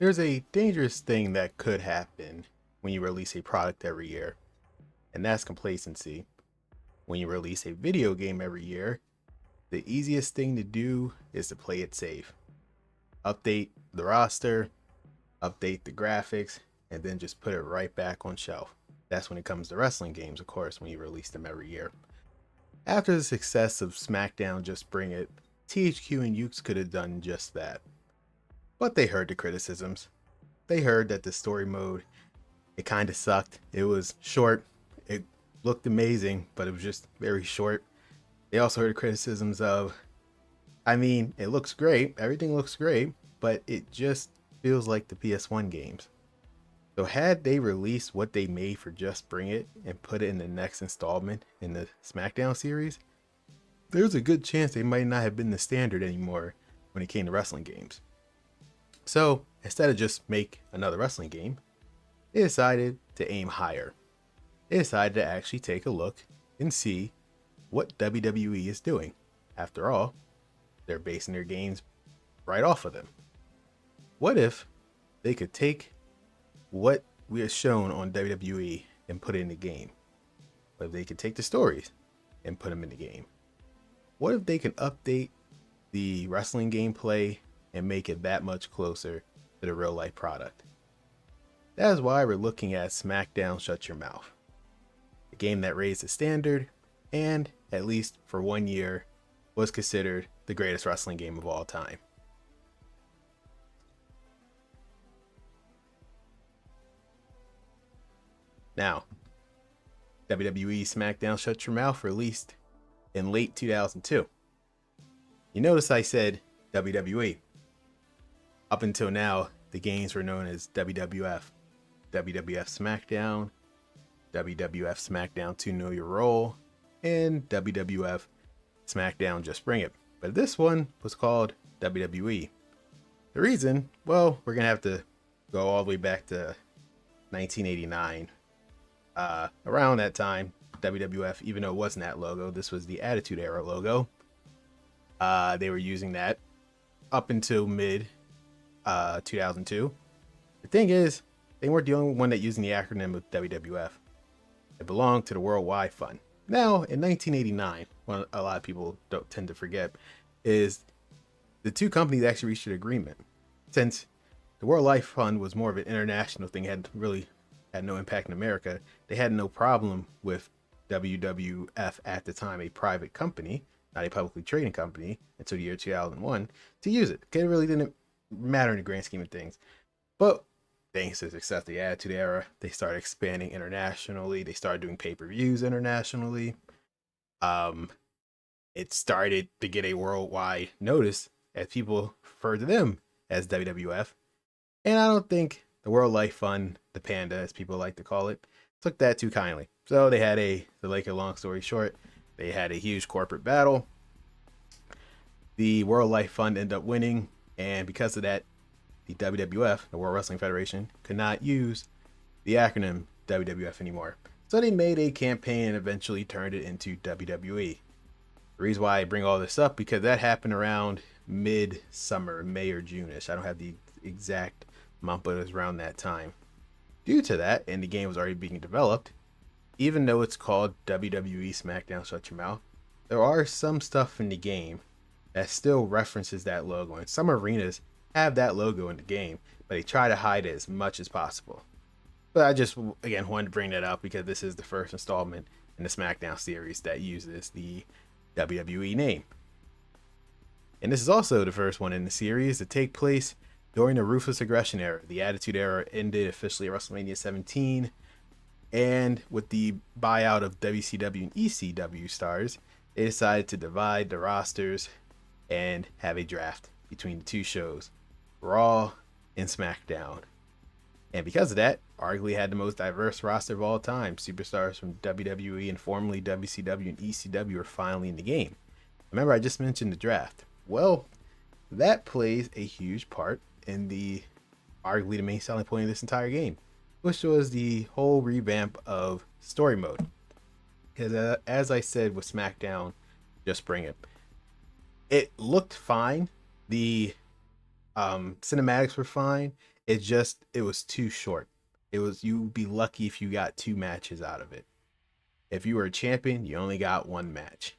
There's a dangerous thing that could happen when you release a product every year, and that's complacency. When you release a video game every year, the easiest thing to do is to play it safe. Update the roster, update the graphics, and then just put it right back on shelf. That's when it comes to wrestling games, of course, when you release them every year. After the success of SmackDown Just Bring It, THQ and Ukes could have done just that. But they heard the criticisms. They heard that the story mode, it kind of sucked. It was short. It looked amazing, but it was just very short. They also heard the criticisms of, it looks great. Everything looks great, but it just feels like the PS1 games. So had they released what they made for Just Bring It and put it in the next installment in the SmackDown series, there's a good chance they might not have been the standard anymore when it came to wrestling games. So instead of just make another wrestling game, they decided to aim higher. They decided to actually take a look and see what WWE is doing. After all, they're basing their games right off of them. What if they could take what we have shown on WWE and put it in the game? What if they could take the stories and put them in the game? What if they can update the wrestling gameplay and make it that much closer to the real life product? That is why we're looking at SmackDown Shut Your Mouth, a game that raised the standard and, at least for 1 year, was considered the greatest wrestling game of all time. Now, WWE SmackDown Shut Your Mouth released in late 2002. You notice I said WWE. Up until now, the games were known as WWF, WWF SmackDown, WWF SmackDown 2 Know Your Role, and WWF SmackDown Just Bring It. But this one was called WWE. The reason, well, we're going to have to go all the way back to 1989. Around that time, WWF, even though it wasn't that logo, this was the Attitude Era logo. They were using that up until mid 2002. The thing is, they weren't the only one that using the acronym of WWF. It belonged to the Worldwide Fund. Now, in 1989, what a lot of people don't tend to forget is the two companies actually reached an agreement. Since the World Life Fund was more of an international thing, had no impact in America, they had no problem with WWF at the time, a private company, not a publicly traded company, until the year 2001, to use it. It really didn't matter in the grand scheme of things. But thanks to the success of the Attitude Era, they started expanding internationally. They started doing pay-per-views internationally. It started to get a worldwide notice as people refer to them as WWF. And I don't think the World Life Fund, the Panda, as people like to call it, took that too kindly. So they had to make a long story short, they had a huge corporate battle. The World Life Fund ended up winning, and because of that, the WWF, the World Wrestling Federation, could not use the acronym WWF anymore. So they made a campaign and eventually turned it into WWE. The reason why I bring all this up, because that happened around mid-summer, May or June-ish. I don't have the exact month, but it was around that time. Due to that, and the game was already being developed, even though it's called WWE SmackDown Shut Your Mouth, there are some stuff in the game that still references that logo, and some arenas have that logo in the game, but they try to hide it as much as possible. But I just, again, wanted to bring that up because this is the first installment in the SmackDown series that uses the WWE name. And this is also the first one in the series to take place during the Ruthless Aggression Era. The Attitude Era ended officially at WrestleMania 17, and with the buyout of WCW and ECW stars, they decided to divide the rosters and have a draft between the two shows, Raw and SmackDown. And because of that, arguably had the most diverse roster of all time. Superstars from WWE and formerly WCW and ECW are finally in the game. Remember, I just mentioned the draft. Well, that plays a huge part in arguably the main selling point of this entire game, which was the whole revamp of story mode. Because as I said with SmackDown, Just Bring It, it looked fine. The cinematics were fine. It was too short. You'd be lucky if you got 2 matches out of it. If you were a champion, you only got 1 match.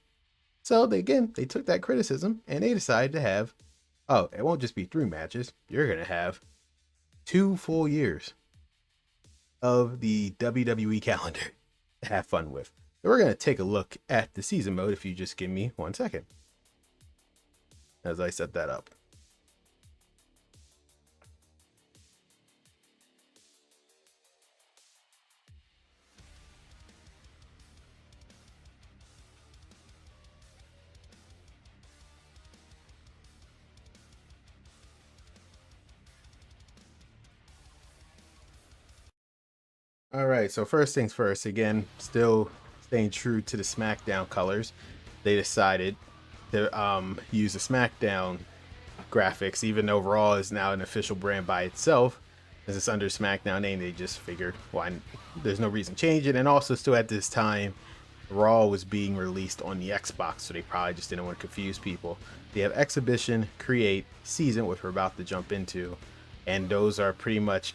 So they took that criticism and they decided to have, oh, it won't just be 3 matches. You're gonna have 2 full years of the WWE calendar to have fun with. So we're gonna take a look at the season mode if you just give me 1 second as I set that up. All right, so first things first, again, still staying true to the SmackDown colors, they decided to use the SmackDown graphics, even though Raw is now an official brand by itself. As it's under SmackDown name, they just figured, why, there's no reason to change it. And also, still at this time, Raw was being released on the Xbox, so they probably just didn't want to confuse people. They have Exhibition, Create, Season, which we're about to jump into, and those are pretty much,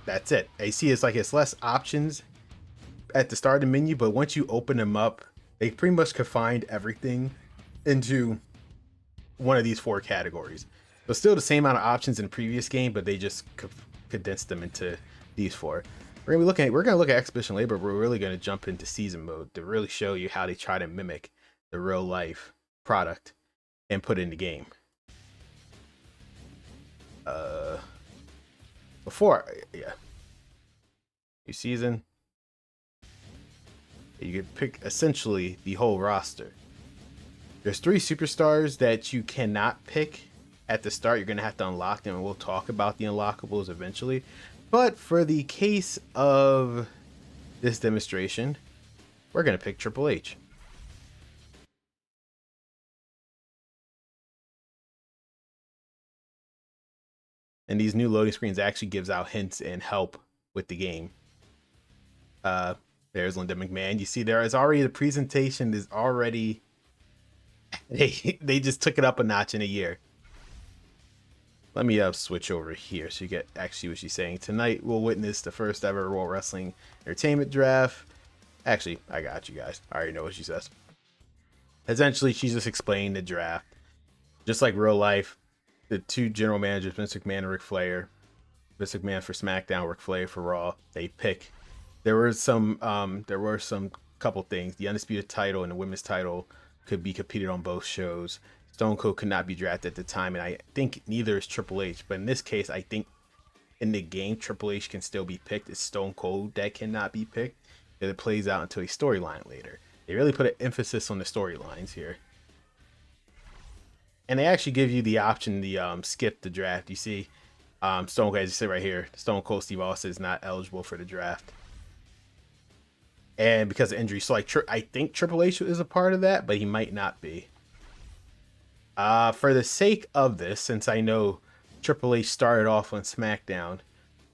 that's it. I see it's less options at the start of the menu, but once you open them up, they pretty much combined everything into one of these 4 categories. So still the same amount of options in the previous game, but they just condensed them into these 4. We're gonna look at Exhibition later, but we're really gonna jump into season mode to really show you how they try to mimic the real life product and put it in the game. New season. You can pick essentially the whole roster. There's 3 superstars that you cannot pick at the start. You're gonna have to unlock them, and we'll talk about the unlockables eventually. But for the case of this demonstration, we're gonna pick Triple H. And these new loading screens actually gives out hints and help with the game. There's Linda McMahon. You see there is already, the presentation is already, they just took it up a notch in a year. Let me switch over here so you get actually what she's saying. Tonight we'll witness the first ever World Wrestling Entertainment Draft. Actually, I got you guys. I already know what she says. Essentially, she's just explaining the draft. Just like real life, the 2 general managers, Vince McMahon and Ric Flair. Vince McMahon for SmackDown, Ric Flair for Raw. They pick. There were some couple things. The undisputed title and the women's title could be competed on both shows. Stone Cold could not be drafted at the time, and I think neither is Triple H. But in this case, I think in the game, Triple H can still be picked. It's Stone Cold that cannot be picked, because it plays out into a storyline later. They really put an emphasis on the storylines here. And they actually give you the option to skip the draft. You see, Stone Cold, as you see right here, Stone Cold Steve Austin is not eligible for the draft. And because of injury, so I think Triple H is a part of that, but he might not be. For the sake of this, since I know Triple H started off on SmackDown,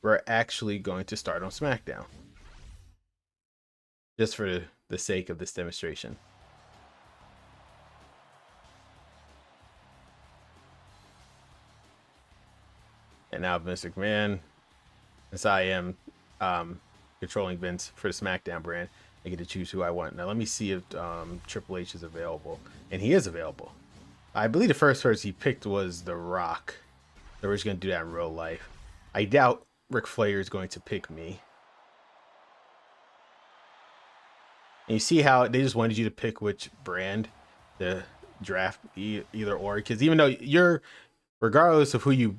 we're actually going to start on SmackDown. Just for the sake of this demonstration. And now Vince McMahon, since I am controlling Vince for the SmackDown brand, I get to choose who I want. Now let me see if Triple H is available. And he is available. I believe the first person he picked was The Rock. So we're just going to do that in real life. I doubt Ric Flair is going to pick me. And you see how they just wanted you to pick which brand the draft, either or. Because even though you're, regardless of who you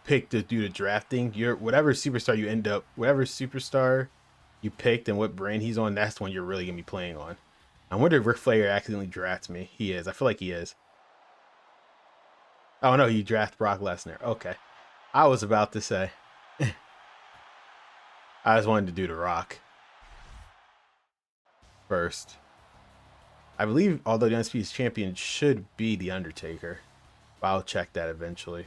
pick to do the drafting, you're whatever superstar you picked and what brand he's on, that's the one you're really going to be playing on. I wonder if Ric Flair accidentally drafts me. He is. I feel like he is. Oh no, you draft Brock Lesnar. Okay. I was about to say. I just wanted to do The Rock first. I believe, although the Undisputed Champion should be The Undertaker. But I'll check that eventually.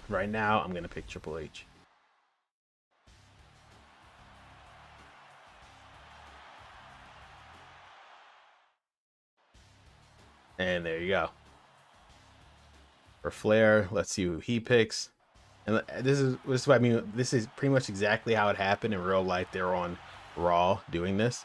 Right now, I'm going to pick Triple H. And there you go. For Flair, let's see who he picks. And this is what I mean. This is pretty much exactly how it happened in real life. They're on Raw doing this.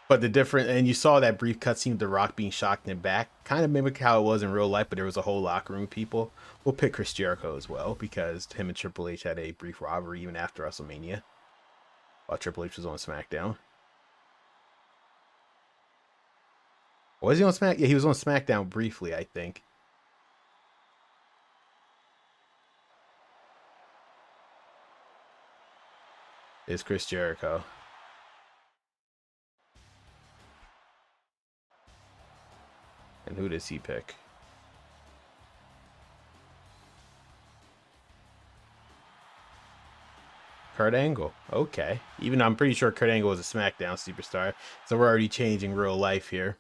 But the different, and you saw that brief cutscene of The Rock being shocked in the back, kind of mimic how it was in real life, but there was a whole locker room of people. We'll pick Chris Jericho as well, because him and Triple H had a brief rivalry even after WrestleMania, while Triple H was on SmackDown. Was he on SmackDown? Yeah, he was on SmackDown briefly, I think. Is Chris Jericho. And who does he pick? Kurt Angle. Okay. Even though I'm pretty sure Kurt Angle was a SmackDown superstar. So we're already changing real life here.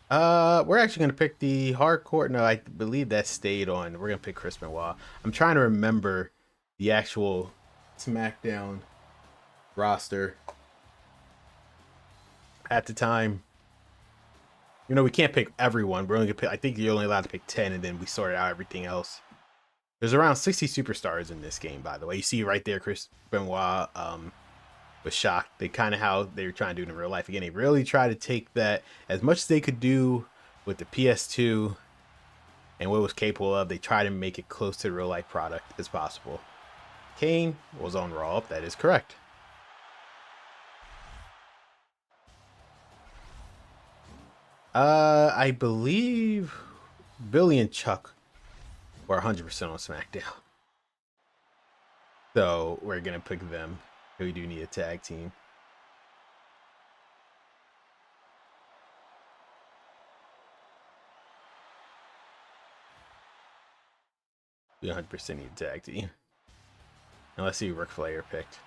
We're actually gonna pick the hardcore. No, I believe that stayed on. We're gonna pick Chris Benoit. I'm trying to remember the actual SmackDown roster at the time. You know, we can't pick everyone. We're only gonna pick. I think you're only allowed to pick 10, and then we sorted out everything else. There's around 60 superstars in this game, by the way. You see right there, Chris Benoit was shocked. They kind of how they were trying to do it in real life. Again, they really try to take that as much as they could do with the PS2 and what it was capable of. They try to make it close to the real life product as possible. Kane was on Raw. That is correct. I believe Billy and Chuck were 100% on SmackDown. So we're going to pick them. We do need a tag team. We 100% need a tag team. And let's see who Ric Flair picked.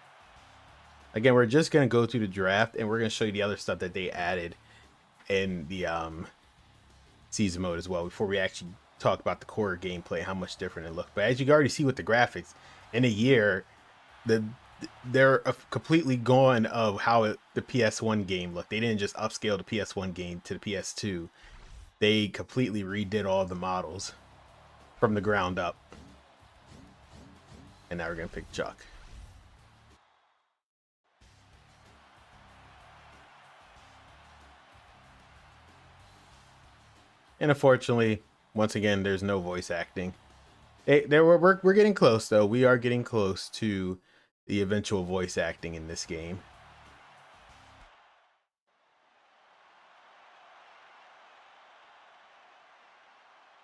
Again, we're just going to go through the draft, and we're going to show you the other stuff that they added in the season mode as well before we actually talk about the core gameplay, how much different it looked. But as you can already see with the graphics, in a year, they're completely gone of how the PS1 game looked. They didn't just upscale the PS1 game to the PS2. They completely redid all the models from the ground up. And now we're going to pick Chuck. And unfortunately, once again, there's no voice acting. We're getting close, though. We are getting close to the eventual voice acting in this game.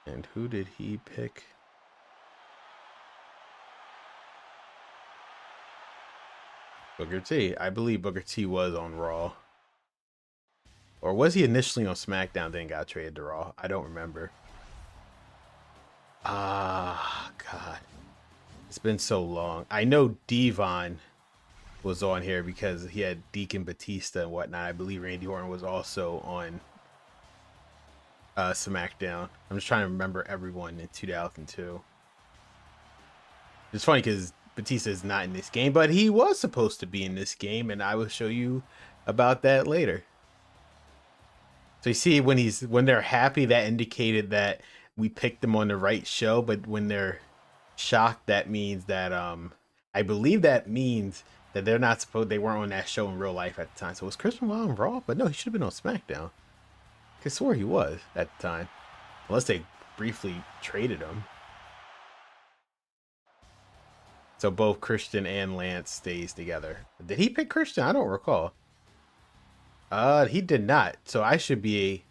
And who did he pick? Booker T. I believe Booker T was on Raw. Or was he initially on SmackDown, then got traded to Raw? I don't remember. Ah, God. It's been so long. I know Devon was on here because he had Deacon Batista and whatnot. I believe Randy Orton was also on SmackDown. I'm just trying to remember everyone in 2002. It's funny because Batista is not in this game, but he was supposed to be in this game, and I will show you about that later. So you see, when they're happy, that indicated that we picked them on the right show. But when they're shocked, that means that I believe that means that they weren't on that show in real life at the time. So was Chris Benoit on Raw? But no, he should have been on SmackDown. I swore he was at the time, unless they briefly traded him. So both Christian and Lance stays together. Did he pick Christian? I don't recall. He did not. So I should be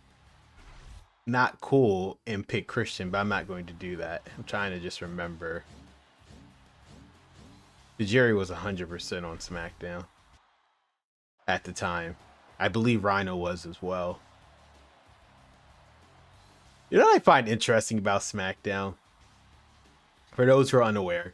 not cool and pick Christian, but I'm not going to do that. I'm trying to just remember. Jerry was 100% on SmackDown at the time. I believe Rhino was as well. You know what I find interesting about SmackDown? For those who are unaware,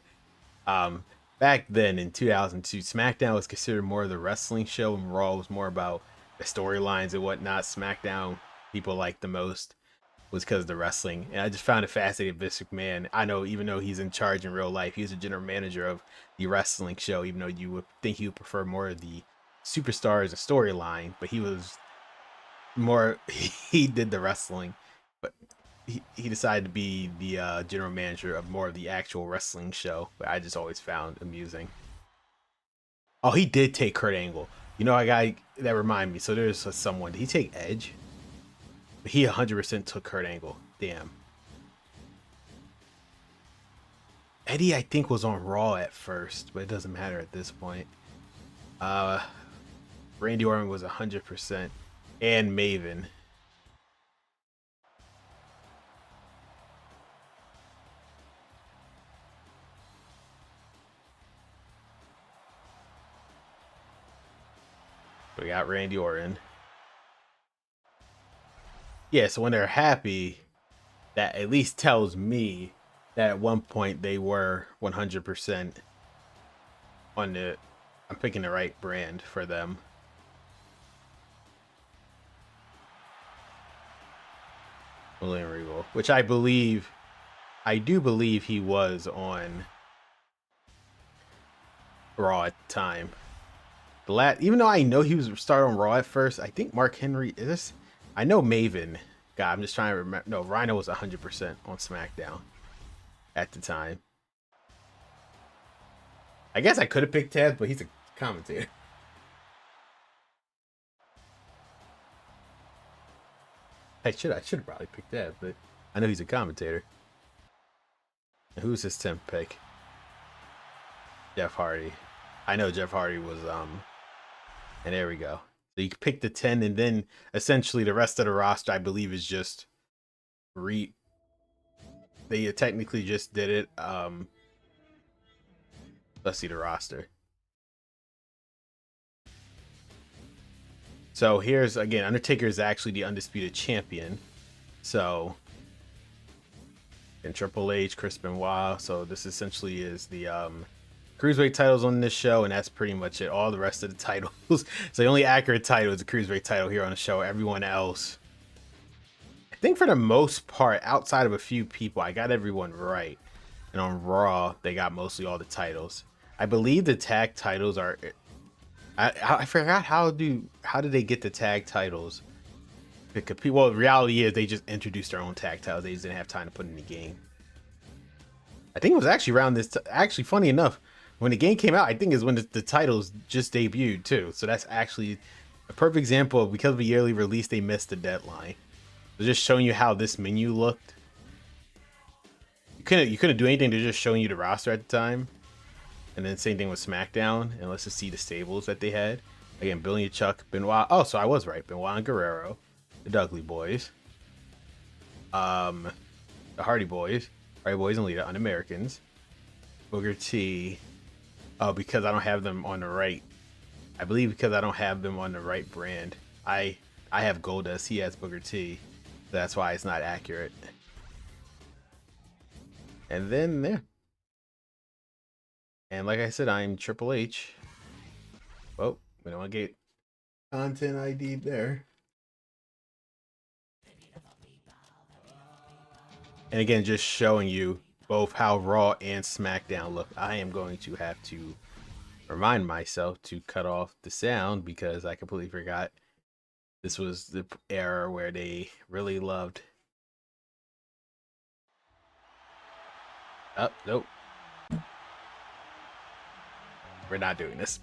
back then in 2002, SmackDown was considered more of the wrestling show, and Raw was more about the storylines and whatnot. SmackDown, people liked the most was because of the wrestling. And I just found it fascinating. Vince McMahon, I know, even though he's in charge in real life, he's a general manager of the wrestling show, even though you would think he would prefer more of the superstars and storyline, but he was more, he did the wrestling. But he decided to be the general manager of more of the actual wrestling show, but I just always found amusing. Oh, he did take Kurt Angle. You know, I got that remind me. So there's someone. Did he take Edge? He 100% took Kurt Angle. Damn. Eddie, I think, was on Raw at first, but it doesn't matter at this point. Uh, Randy Orton was 100%, and Maven. We got Randy Orton. Yeah, so when they're happy, that at least tells me that at one point they were 100% on the. I'm picking the right brand for them. William Regal, which I do believe he was on Raw at the time. Even though I know he was started on Raw at first, I think Mark Henry is this. I know Maven. God, I'm just trying to remember. No, Rhino was 100% on SmackDown at the time. I guess I could have picked Taz, but he's a commentator. I should have probably picked Taz, but I know he's a commentator. And who's his 10th pick? Jeff Hardy. I know Jeff Hardy was and there we go. So you can pick the 10, and then essentially the rest of the roster, I believe, is just they technically just did it. Let's see the roster. So here's again, Undertaker is actually the undisputed champion. So and Triple H, Chris Benoit. So this essentially is the cruiserweight titles on this show, and that's pretty much it. All the rest of the titles. So the only accurate title is the cruiserweight title here on the show. Everyone else, I think for the most part, outside of a few people, I got everyone right. And on Raw, they got mostly all the titles. I believe the tag titles are. I forgot how did they get the tag titles? Because well, the reality is they just introduced their own tag titles. They just didn't have time to put in the game. I think it was actually around this. Actually, funny enough, when the game came out, I think is when the titles just debuted too. So that's actually a perfect example of, because of a yearly release, they missed the deadline. So just showing you how this menu looked. You couldn't do anything. They're just showing you the roster at the time. And then same thing with SmackDown. And let's just see the stables that they had. Again, Billy and Chuck, Benoit. Oh, so I was right. Benoit and Guerrero, the Dudley Boys, the Hardy Boys, Hardy Boys and Lita, Un-Americans, Booker T. Oh, because I don't have them on the right. I believe because I don't have them on the right brand. I have Goldust. He has Booker T. So that's why it's not accurate. And then there. And like I said, I'm Triple H. Well, we don't want to get content ID there. And again, just showing you both how Raw and SmackDown look. I am going to have to remind myself to cut off the sound because I completely forgot this was the era where they really loved. Oh, nope. We're not doing this.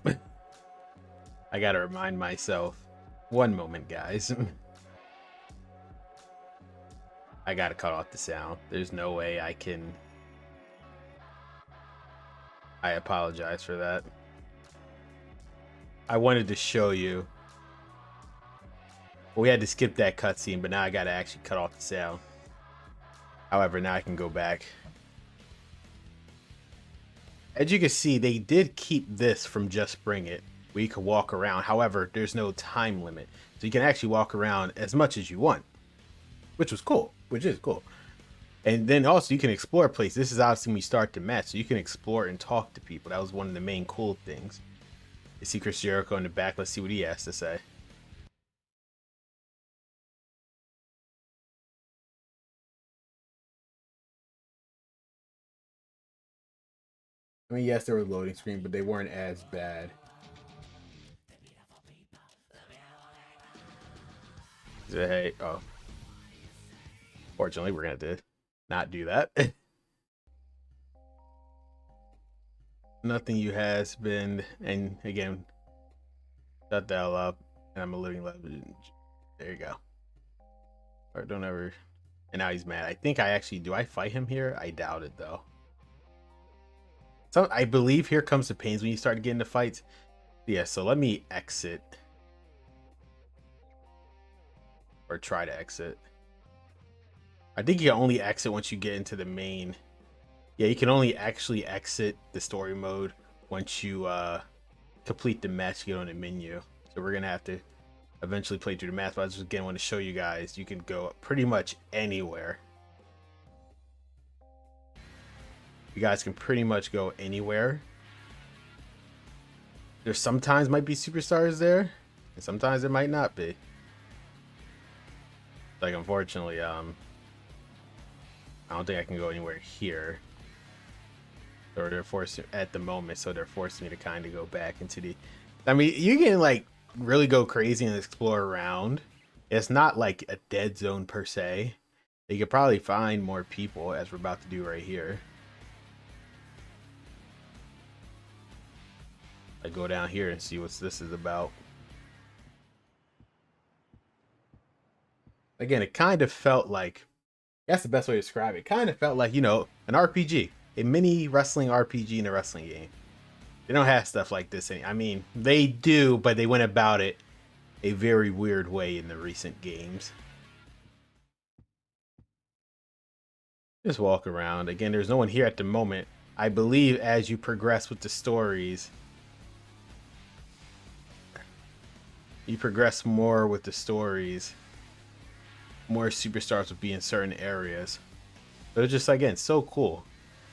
I gotta remind myself. One moment, guys. I gotta cut off the sound. There's no way I can. I apologize for that. I wanted to show you. Well, we had to skip that cutscene, but now I gotta actually cut off the sound. However, now I can go back. As you can see, they did keep this from Just Bring It, where you can walk around. However, there's no time limit. So you can actually walk around as much as you want, which is cool. And then also you can explore places. This is obviously when you start the match, so you can explore and talk to people. That was one of the main cool things. You see Chris Jericho in the back. Let's see what he has to say. I mean, yes, there were loading screen, but they weren't as bad. Hey, oh. Fortunately, we're going to have to not do that. Nothing you has been, and again, shut the hell up, and I'm a living legend. There you go. Or don't ever. And now he's mad. I think I actually do. I fight him here? I doubt it though. So I believe here comes the pains when you start getting into fights. Yeah. So let me exit, or try to exit. I think you can only exit once you get into the main. Yeah, you can only actually exit the story mode once you complete the match, get on the menu. So we're gonna have to eventually play through the match, but I just again want to show you guys you can go pretty much anywhere. You guys can pretty much go anywhere. There sometimes might be superstars there, and sometimes there might not be. Like unfortunately, I don't think I can go anywhere here. Or they're forcing at the moment, so they're forcing me to kind of go back into the. I mean, you can like really go crazy and explore around. It's not like a dead zone per se. You could probably find more people, as we're about to do right here. I go down here and see what this is about. Again, it kind of felt like, that's the best way to describe it. It kind of felt like, you know, an RPG. A mini wrestling RPG in a wrestling game. They don't have stuff like this. I mean, they do, but they went about it a very weird way in the recent games. Just walk around. Again, there's no one here at the moment. I believe as you progress with the stories, you progress more with the stories, more superstars will be in certain areas. But it's just, again, so cool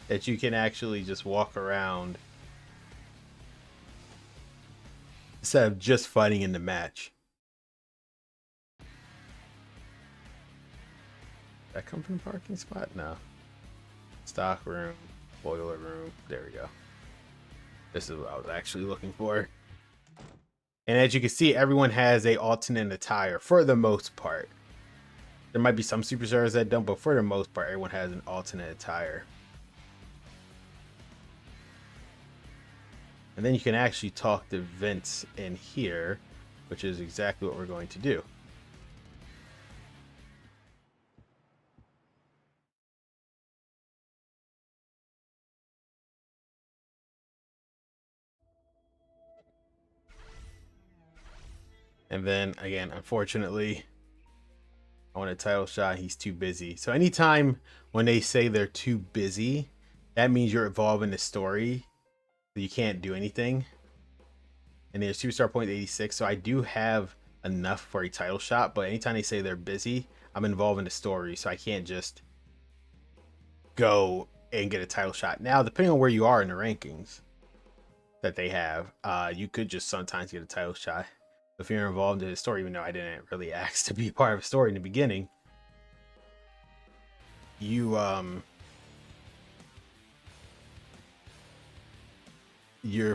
that you can actually just walk around instead of just fighting in the match. Did that come from the parking spot? No. Stock room, boiler room. There we go. This is what I was actually looking for. And as you can see, everyone has a alternate attire for the most part. There might be some superstars that don't, but for the most part, everyone has an alternate attire. And then you can actually talk to Vince in here, which is exactly what we're going to do. And then again, unfortunately, I want a title shot. He's too busy. So anytime when they say they're too busy, that means you're involved in the story. So you can't do anything. And there's superstar point 86. So I do have enough for a title shot, but anytime they say they're busy, I'm involved in the story. So I can't just go and get a title shot. Now, depending on where you are in the rankings that they have, you could just sometimes get a title shot. If you're involved in the story, even though I didn't really ask to be part of a story in the beginning, you're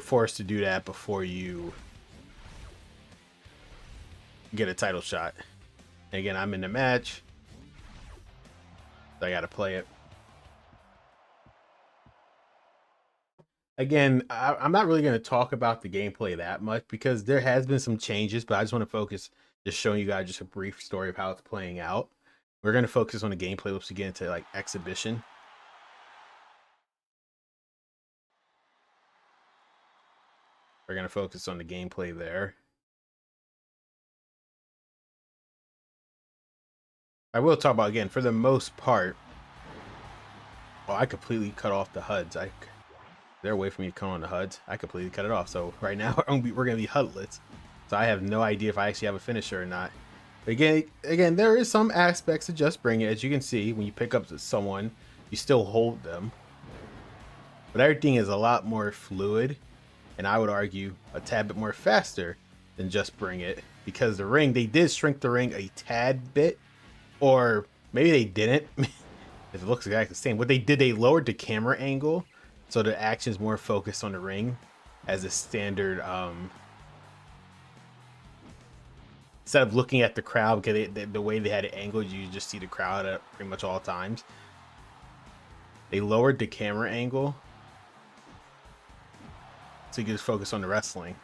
forced to do that before you get a title shot. And again, I'm in the match, so I gotta play it. Again, I'm not really going to talk about the gameplay that much because there has been some changes, but I just want to focus just showing you guys just a brief story of how it's playing out. We're going to focus on the gameplay once we get into like exhibition. We're going to focus on the gameplay there. I will talk about, again, for the most part, oh, I completely cut off the HUDs. They're a way for me to come on the HUDs. I completely cut it off. So right now we're going to be HUDless. So I have no idea if I actually have a finisher or not. But again, there is some aspects to Just Bring It. As you can see, when you pick up someone, you still hold them. But everything is a lot more fluid. And I would argue a tad bit more faster than Just Bring It. Because the ring, they did shrink the ring a tad bit. Or maybe they didn't. It looks exactly the same. What they did, they lowered the camera angle. So the action's more focused on the ring as a standard instead of looking at the crowd, because the way they had it angled, you just see the crowd at pretty much all times. They lowered the camera angle so you can just focus on the wrestling.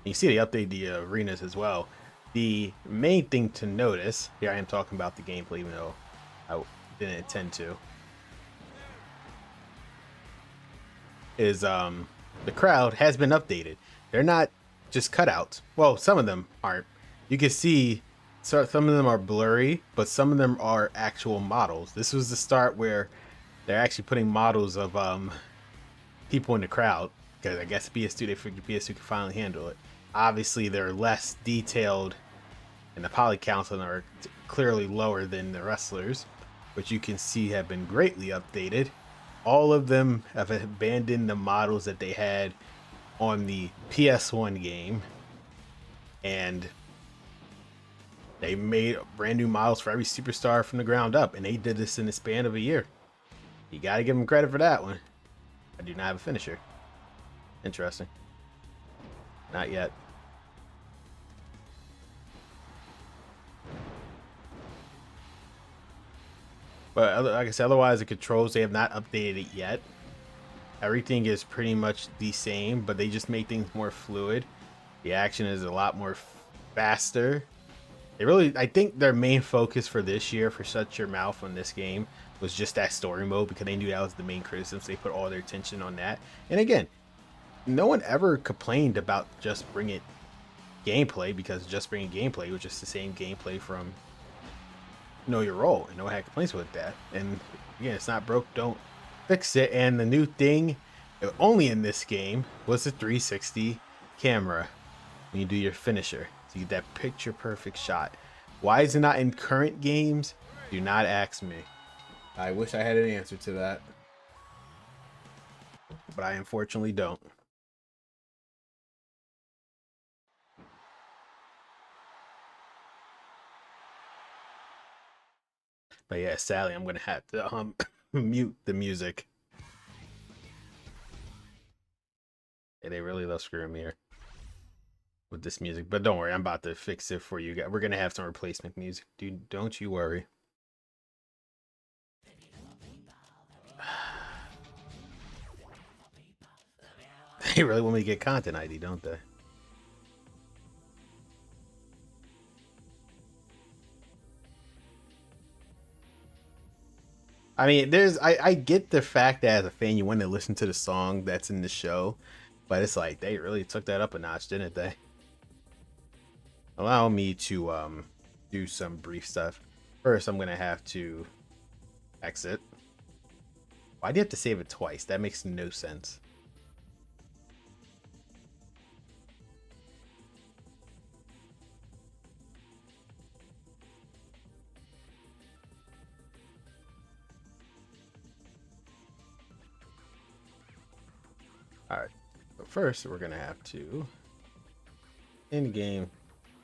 And you see they update the arenas as well. The main thing to notice, here I am talking about the gameplay, even though I didn't intend to, is the crowd has been updated. They're not just cutouts. Well, some of them aren't. You can see some of them are blurry, but some of them are actual models. This was the start where they're actually putting models of people in the crowd, because I guess PS2 can finally handle it. Obviously, they're less detailed, and the poly counts on them are clearly lower than the wrestlers, which you can see have been greatly updated. All of them have abandoned the models that they had on the PS1 game, and they made brand new models for every superstar from the ground up, and they did this in the span of a year. You gotta give them credit for that one. I do not have a finisher. Interesting. Not yet. But like I said, otherwise the controls, they have not updated it yet. Everything is pretty much the same, but they just make things more fluid. The action is a lot more faster. They really, I think their main focus for this year for Shut Your Mouth on this game was just that story mode, because they knew that was the main criticism, so they put all their attention on that. And again, no one ever complained about just bringing gameplay, because just bringing gameplay was just the same gameplay from Know Your Role, and no one had complaints with that. And again, it's not broke, don't fix it. And the new thing, only in this game, was the 360 camera when you do your finisher, so you get that picture perfect shot. Why is it not in current games? Do not ask me. I wish I had an answer to that, but I unfortunately don't. But yeah, sadly, I'm gonna have to mute the music. Yeah, they really love screwing me here with this music. But don't worry, I'm about to fix it for you guys. We're gonna have some replacement music, dude. Don't you worry. They really want me to get content ID, don't they? I mean, I get the fact that as a fan you want to listen to the song that's in the show, but it's like they really took that up a notch, didn't they? Allow me to do some brief stuff. First, I'm gonna have to exit. Why do you have to save it twice? That makes no sense. Alright, but first we're gonna have to end game.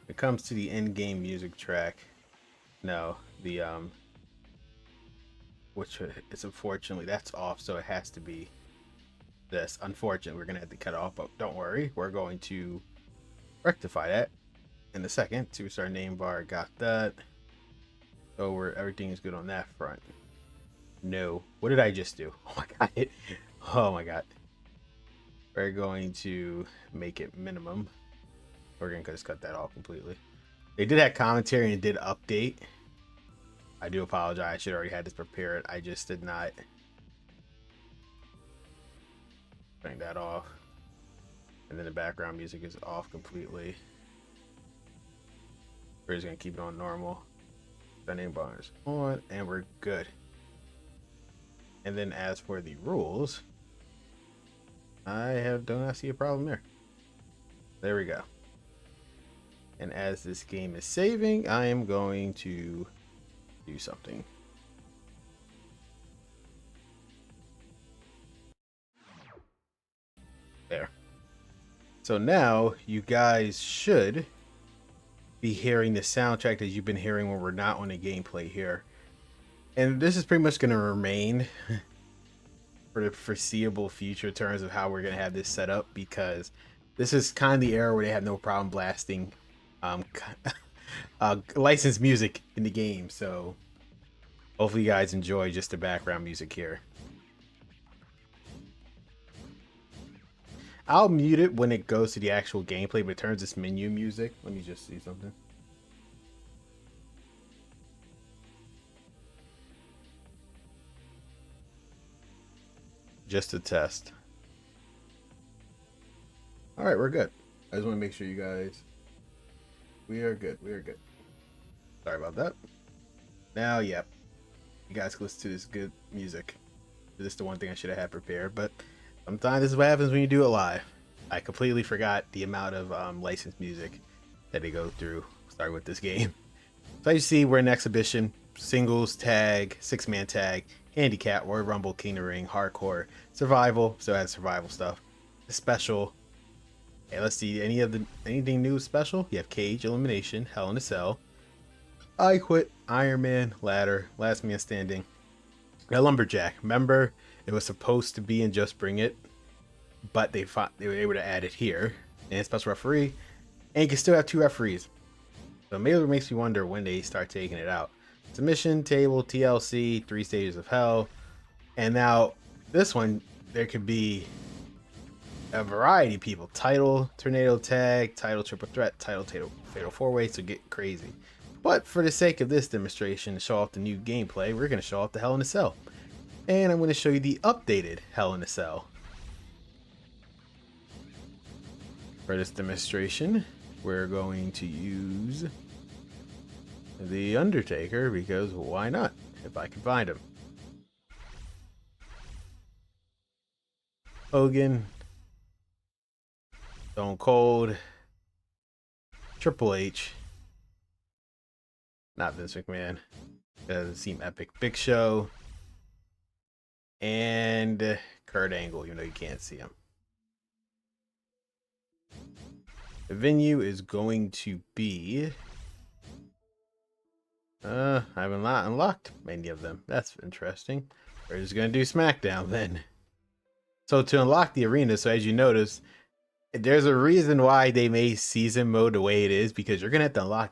It comes to the end game music track. No, the which is unfortunately that's off, so it has to be this. Unfortunately, we're gonna have to cut it off, but don't worry, we're going to rectify that in a second. 2-star name bar, got that. So everything is good on that front. No, what did I just do? Oh my god! Oh my god! We're going to make it minimum. We're gonna just cut that off completely. They did have commentary and did update. I do apologize. I should already had this prepared. I just did not bring that off. And then the background music is off completely. We're just gonna keep it on normal. The name bar is on, and we're good. And then as for the rules, do not see a problem there. There we go. And as this game is saving, I am going to do something. There. So now you guys should be hearing the soundtrack that you've been hearing when we're not on the gameplay here. And this is pretty much going to remain for the foreseeable future in terms of how we're going to have this set up, because This is kind of the era where they have no problem blasting um, licensed music in the game. So hopefully you guys enjoy just the background music here. I'll mute it when it goes to the actual gameplay, but it turns this menu music. Let me just see something. Just a test. All right, we're good. I just want to make sure you guys. We are good. We are good. Sorry about that. Now, yep. You guys can listen to this good music. This is the one thing I should have had prepared, but sometimes this is what happens when you do it live. I completely forgot the amount of licensed music that they go through starting with this game. So as you see, we're in exhibition, singles, tag, 6-man tag, handicap, Royal Rumble, King of the Ring, hardcore, survival. So it has survival stuff. The special. And let's see, anything new special? You have cage, elimination, Hell in a Cell, I Quit, Iron Man, ladder, last man standing. Now lumberjack. Remember, it was supposed to be in Just Bring It, but they were able to add it here. And special referee, and you can still have 2 referees. So maybe it makes me wonder when they start taking it out. Submission, table, TLC, 3 stages of hell, and now this one there could be a variety of people. Title, tornado tag, title triple threat, title fatal 4-way, so get crazy. But for the sake of this demonstration, to show off the new gameplay, we're going to show off the Hell in a Cell. And I'm going to show you the updated Hell in a Cell. For this demonstration, we're going to use the Undertaker, because why not, if I can find him. Hogan, Stone Cold, Triple H, not Vince McMahon, doesn't seem epic, Big Show, and Kurt Angle, even though you can't see him. The venue is going to be I haven't unlocked many of them. That's interesting. We're just gonna do SmackDown then. So to unlock the arena, so as you notice, there's a reason why they made season mode the way it is, because you're gonna have to unlock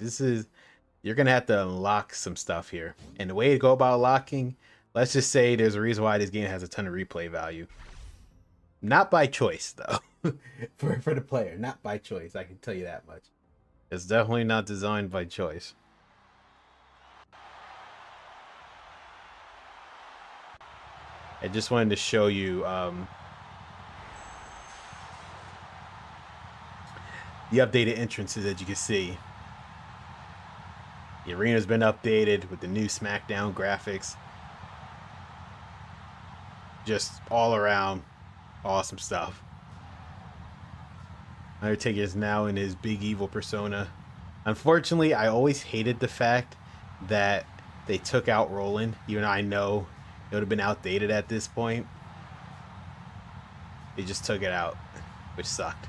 you're gonna have to unlock some stuff here. And the way to go about unlocking, let's just say there's a reason why this game has a ton of replay value. Not by choice though. for the player, not by choice, I can tell you that much. It's definitely not designed by choice. I just wanted to show you the updated entrances. As you can see, the arena's been updated with the new SmackDown graphics. Just all around awesome stuff. Undertaker is now in his big evil persona. Unfortunately, I always hated the fact that they took out Roland, even though I know it would have been outdated at this point. They just took it out, which sucked.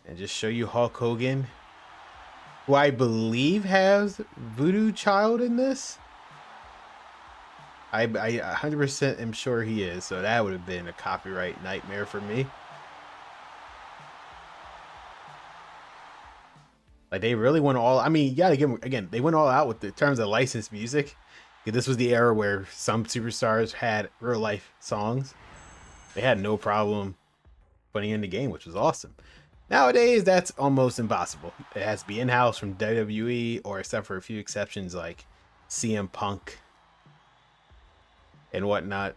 And just show you Hulk Hogan, who I believe has Voodoo Child in this. I 100% am sure he is, so that would have been a copyright nightmare for me. Like, they really went all, I mean, you gotta give them, again, they went all out with the terms of licensed music. This was the era where some superstars had real life songs. They had no problem putting in the game, which was awesome. Nowadays, that's almost impossible. It has to be in-house from WWE, or except for a few exceptions like CM Punk and whatnot.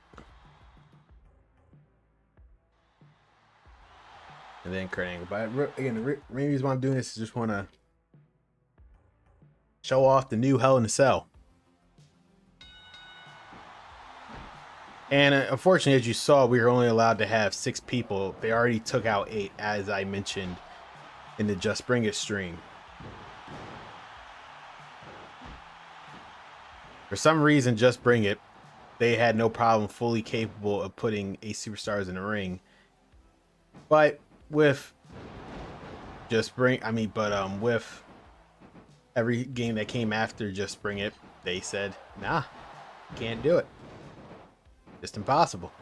And then Kurt Angle. But again, the main reason why I'm doing this is just want to show off the new Hell in a Cell. And unfortunately, as you saw, we were only allowed to have 6 people. They already took out 8, as I mentioned in the Just Bring It stream. For some reason, Just Bring It, they had no problem fully capable of putting 8 superstars in the ring. But with with every game that came after Just Bring It, they said, nah, can't do it. Just impossible.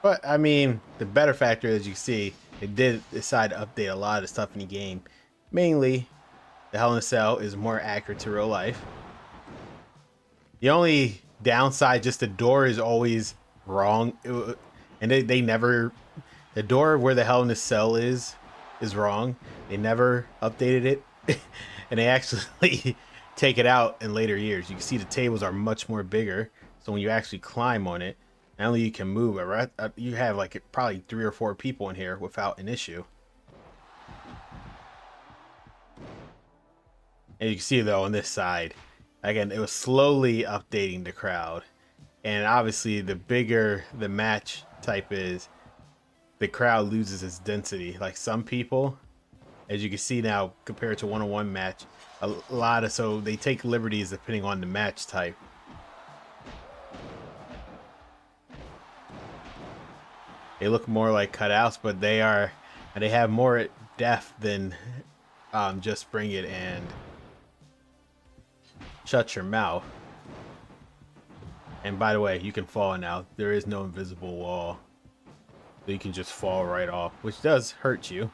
But I mean, the better factor, as you see, they did decide to update a lot of stuff in the game. Mainly, the Hell in a Cell is more accurate to real life. The only downside, just the door is always wrong, and they never, the door where the Hell in a Cell is wrong. They never updated it, and they actually take it out in later years. You can see the tables are much more bigger, so when you actually climb on it, not only you can move, but you have like probably 3 or 4 people in here without an issue. And you can see though on this side, again, it was slowly updating the crowd. And obviously the bigger the match type is, the crowd loses its density. Like some people, as you can see now, compared to one-on-one match, a lot of, so they take liberties depending on the match type. They look more like cutouts, but they have more depth than just bring it and shut your mouth. And by the way, you can fall now. There is no invisible wall, so you can just fall right off, which does hurt you.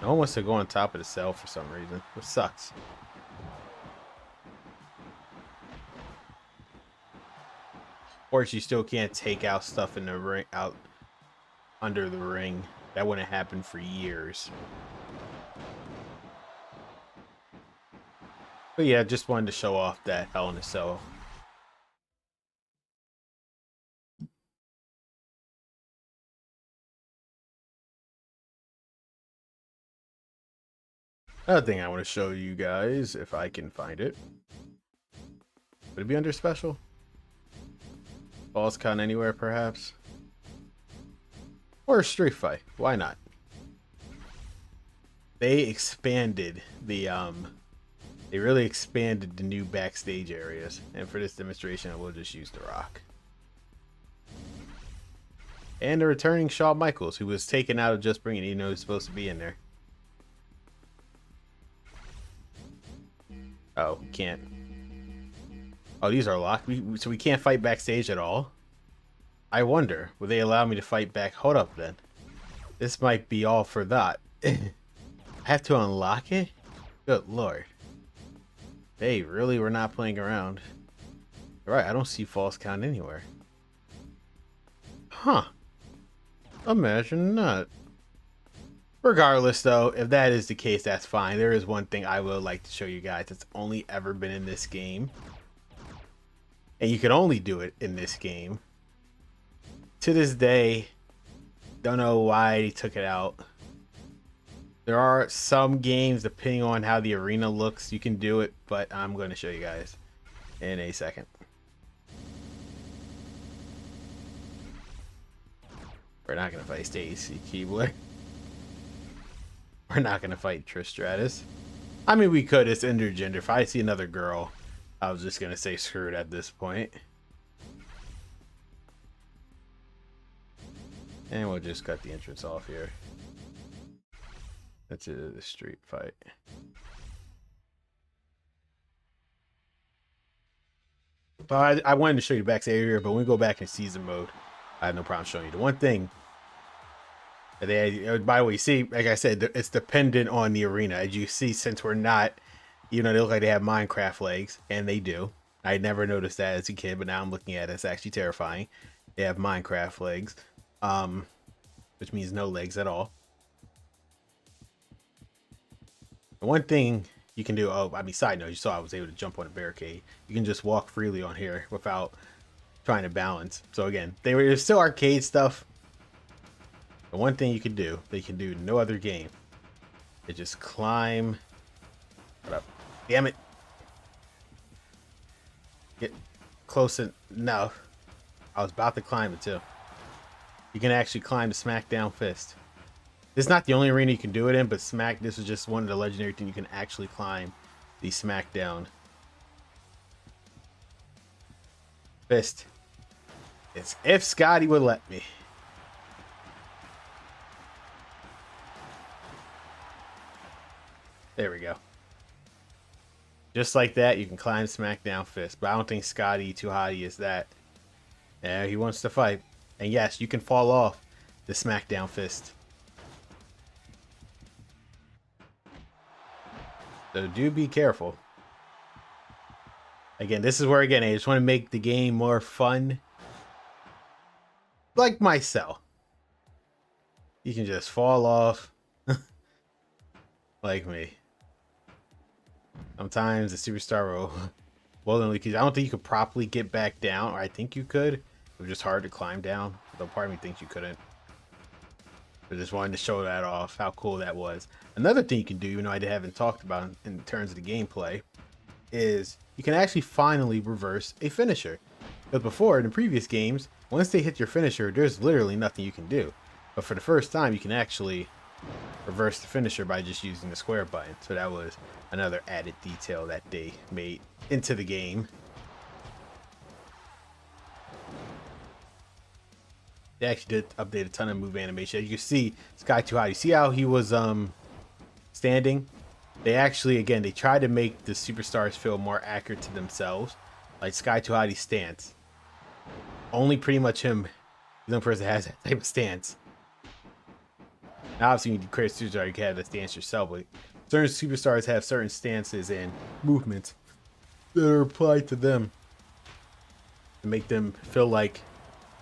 No one wants to go on top of the cell for some reason, which sucks. Of course, you still can't take out stuff in the ring, out under the ring. That wouldn't happen for years. But yeah, just wanted to show off that Hell in a Cell. Another thing I want to show you guys, if I can find it. Would it be under special? Falls Count Anywhere, perhaps? Or a street fight. Why not? They expanded the, they really expanded the new backstage areas. And for this demonstration, I will just use The Rock. And the returning Shawn Michaels, who was taken out of Just Bring It, even though he's supposed to be in there. Oh, we can't. Oh, these are locked. So we can't fight backstage at all? I wonder, will they allow me to fight back? Hold up then. This might be all for that. I have to unlock it? Good lord. They really were not playing around. Right, I don't see Falls Count anywhere. Huh. Imagine that. Regardless, though, if that is the case, that's fine. There is one thing I would like to show you guys that's only ever been in this game. And you can only do it in this game. To this day, don't know why they took it out. There are some games, depending on how the arena looks, you can do it, but I'm going to show you guys in a second. We're not going to fight Stacy Keibler. We're not going to fight Trish Stratus. I mean, we could. It's intergender. If I see another girl, I was just going to say screw it at this point. And we'll just cut the entrance off here. That's it, the street fight. But I wanted to show you the backstage area, but when we go back in season mode, I have no problem showing you. The one thing that they, by the way, you see, like I said, it's dependent on the arena. As you see, since we're not, you know, they look like they have Minecraft legs, and they do. I never noticed that as a kid, but now I'm looking at it. It's actually terrifying. They have Minecraft legs, which means no legs at all. The one thing you can do, oh, I mean, side note, you saw I was able to jump on a barricade. You can just walk freely on here without trying to balance. So again, there's still arcade stuff. The one thing you can do, they can do no other game, is just climb. What up? Damn it. Get close enough. I was about to climb it too. You can actually climb the SmackDown fist. This is not the only arena you can do it in, but this is just one of the legendary things you can actually climb the SmackDown fist. It's if Scotty would let me. There we go. Just like that, you can climb SmackDown fist. But I don't think Scotty Too Hotty is that. Yeah, he wants to fight. And yes, you can fall off the SmackDown fist. So do be careful. Again, this is where, again, I just want to make the game more fun. Like myself. You can just fall off. Like me. Sometimes the superstar will willingly, because I don't think you could properly get back down, or I think you could. It was just hard to climb down. Though part of me thinks you couldn't. But just wanted to show that off, how cool that was. Another thing you can do, even though I haven't talked about in terms of the gameplay, is you can actually finally reverse a finisher. But before, in the previous games, once they hit your finisher, there's literally nothing you can do. But for the first time, you can actually reverse the finisher by just using the square button. So that was another added detail that they made into the game. They actually did update a ton of move animation. You can see Sky Too Hot. You see how he was standing? They actually, again, they tried to make the superstars feel more accurate to themselves. Like Sky Too Hotty's stance. Only pretty much him, the only person that has that type of stance. Now, obviously, when you create a superstar, you can have that stance yourself. But certain superstars have certain stances and movements that are applied to them to make them feel like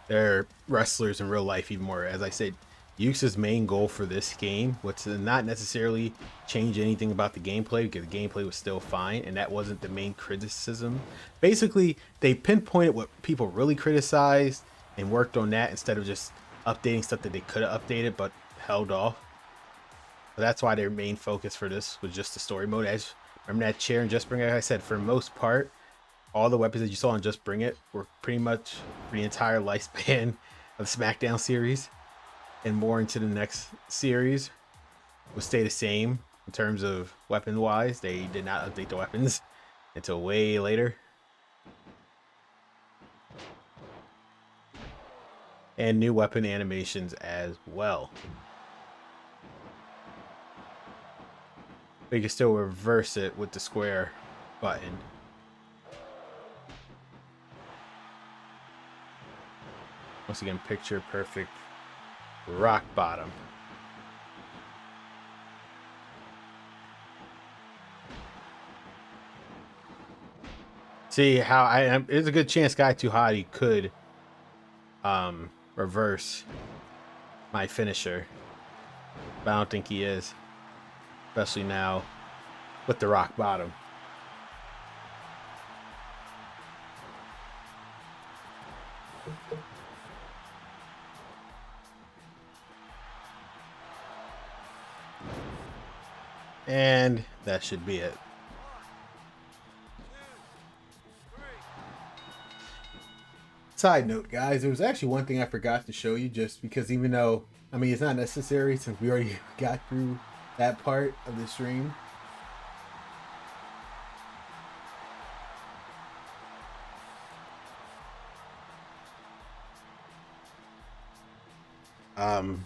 they're wrestlers in real life even more. As I said, Yuke's main goal for this game was to not necessarily change anything about the gameplay, because the gameplay was still fine, and that wasn't the main criticism. Basically, they pinpointed what people really criticized and worked on that instead of just updating stuff that they could have updated but held off. So that's why their main focus for this was just the story mode. As remember that chair and Just Bring It, like I said, for the most part, all the weapons that you saw in Just Bring It were pretty much for the entire lifespan of the SmackDown series, and more into the next series will stay the same in terms of weapon wise. They did not update the weapons until way later. And new weapon animations as well. But you can still reverse it with the square button. Once again, picture perfect rock bottom. See how there's a good chance Guy Too Hotty could reverse my finisher, but I don't think he is, especially now with the rock bottom. And that should be it. Side note, guys, there was actually one thing I forgot to show you, just because even though, I mean, it's not necessary since we already got through that part of the stream.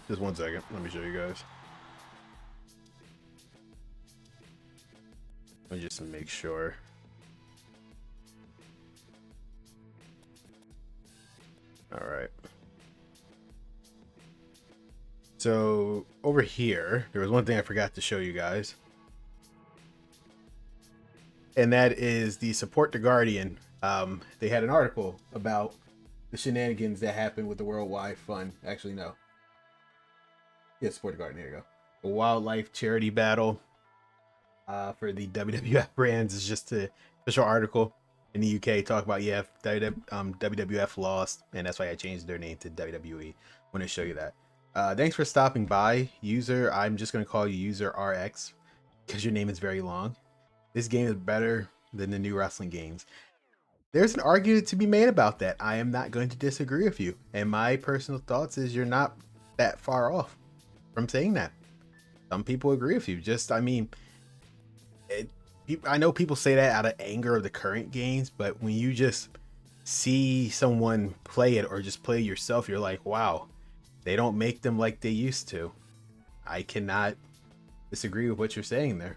Just 1 second. Let me show you guys. Let me just make sure. All right. So over here, there was one thing I forgot to show you guys. And that is the Support the Guardian. They had an article about the shenanigans that happened with the Worldwide Fund. Actually, no. Yeah, Support the Guardian. There you go. A wildlife charity battle for the WWF brands is just the official article in the UK. Talk about, yeah, WWF lost, and that's why I changed their name to WWE. Want to show you that. Thanks for stopping by, user. I'm just going to call you user RX because your name is very long. This game is better than the new wrestling games. There's an argument to be made about that. I am not going to disagree with you. And my personal thoughts is you're not that far off from saying that. Some people agree with you. Just, I mean, I know people say that out of anger of the current games, but when you just see someone play it or just play it yourself, you're like, wow, they don't make them like they used to. I cannot disagree with what you're saying there.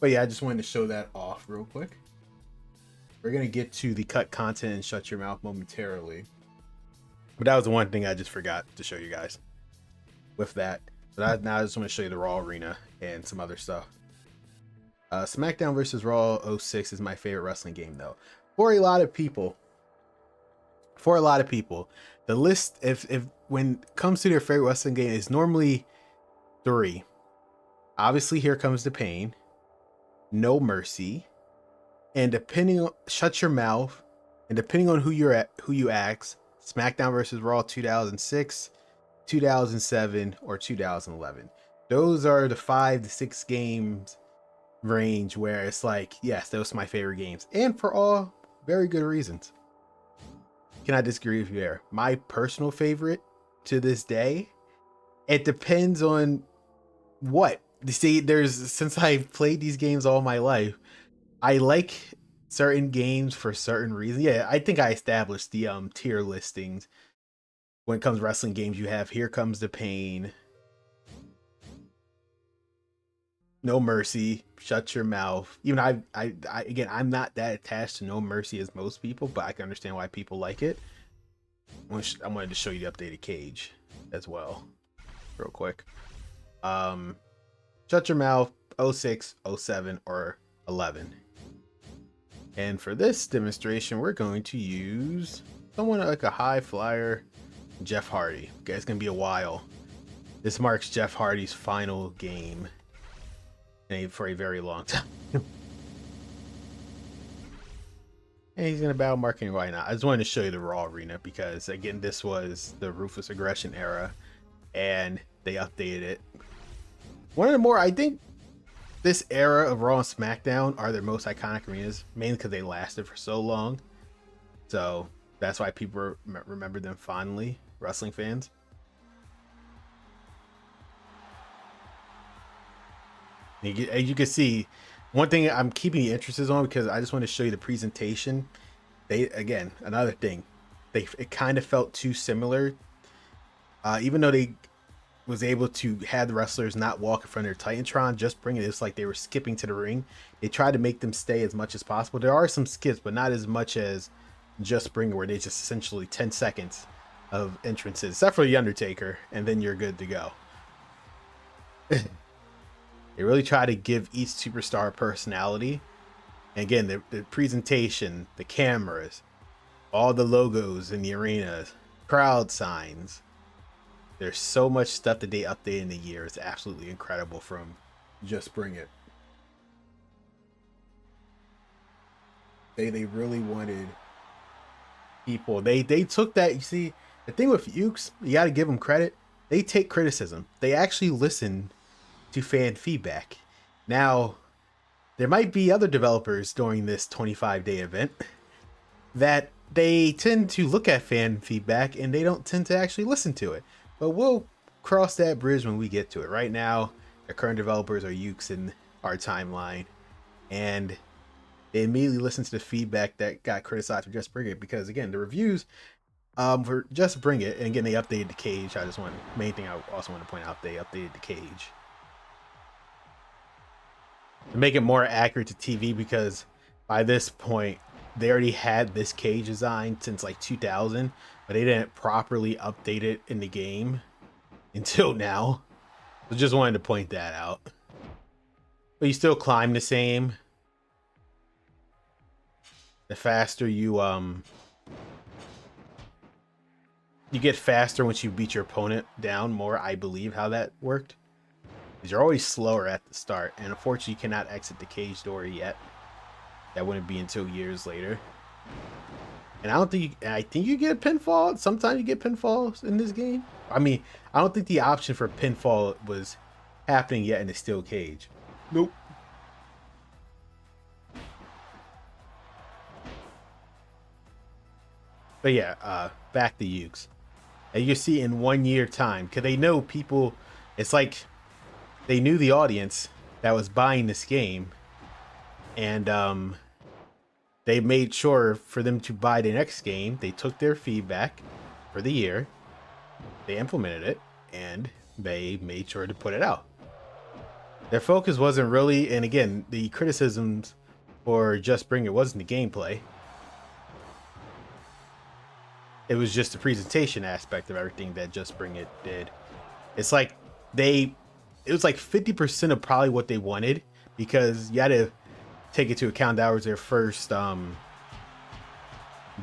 But yeah, I just wanted to show that off real quick. We're gonna get to the cut content and shut your mouth momentarily. But that was the one thing I just forgot to show you guys with that. But now I just want to show you the Raw Arena and some other stuff. SmackDown vs. Raw 06 is my favorite wrestling game, though. For a lot of people, the list, if when it comes to their favorite wrestling game, is normally 3. Obviously, Here Comes the Pain, No Mercy, and depending on Shut Your Mouth, and depending on who you ask, SmackDown vs. Raw 2006, 2007, or 2011. Those are the 5 to 6 games range where it's like, yes, those are my favorite games, and for all very good reasons. Cannot disagree with you there. My personal favorite to this day, it depends on what. You see, since I've played these games all my life, I like certain games for certain reasons. Yeah, I think I established the tier listings. When it comes to wrestling games, you have Here Comes the Pain, No Mercy, Shut Your Mouth. Even I again, I'm not that attached to No Mercy as most people, but I can understand why people like it. I wanted to show you the updated cage as well, real quick. Shut Your Mouth 06, 07, or 11. And for this demonstration, we're going to use someone like a high flyer, Jeff Hardy. Okay, it's gonna be a while. This marks Jeff Hardy's final game for a very long time. And he's gonna battle marketing right now. I just wanted to show you the Raw Arena because again, this was the Ruthless Aggression era, and they updated it. One of the more, I think, this era of Raw and SmackDown are their most iconic arenas, mainly because they lasted for so long. So that's why people remember them fondly, wrestling fans. As you can see, one thing I'm keeping the interest on because I just want to show you the presentation. Again, another thing, it kind of felt too similar. Even though they was able to have the wrestlers not walk in front of their Titantron, just bring it. It's like they were skipping to the ring. They tried to make them stay as much as possible. There are some skips, but not as much as Just Bring It, where they just essentially 10 seconds of entrances, except for the Undertaker, and then you're good to go. They really try to give each superstar a personality. And again, the presentation, the cameras, all the logos in the arenas, crowd signs. There's so much stuff that they update in the year. It's absolutely incredible from Just Bring It. They really wanted people. They took that. You see, the thing with Ukes, you got to give them credit. They take criticism. They actually listen to fan feedback. Now, there might be other developers during this 25-day event that they tend to look at fan feedback and they don't tend to actually listen to it. But we'll cross that bridge when we get to it. Right now, the current developers are Ukes in our timeline, and they immediately listen to the feedback that got criticized for Just Bring It, because again, the reviews for Just Bring It, and again, they updated the cage. Main thing I also want to point out, they updated the cage to make it more accurate to TV, because by this point they already had this cage design since like 2000, but they didn't properly update it in the game until now. So just wanted to point that out. But you still climb the same. The faster you get faster once you beat your opponent down more, I believe how that worked. Because you're always slower at the start, and unfortunately you cannot exit the cage door yet. That wouldn't be until years later. And I think you get a pinfall. Sometimes you get pinfalls in this game. I mean, I don't think the option for pinfall was happening yet in the steel cage. Nope. But yeah, back to Ukes. And you see in 1 year time, because they know people, it's like they knew the audience that was buying this game, and they made sure for them to buy the next game. They took their feedback for the year, they implemented it, and they made sure to put it out. Their focus wasn't really, and again, the criticisms for Just Bring It wasn't the gameplay. It was just the presentation aspect of everything that Just Bring It did. It's like it was like 50% of probably what they wanted, because you had to take into account that was their first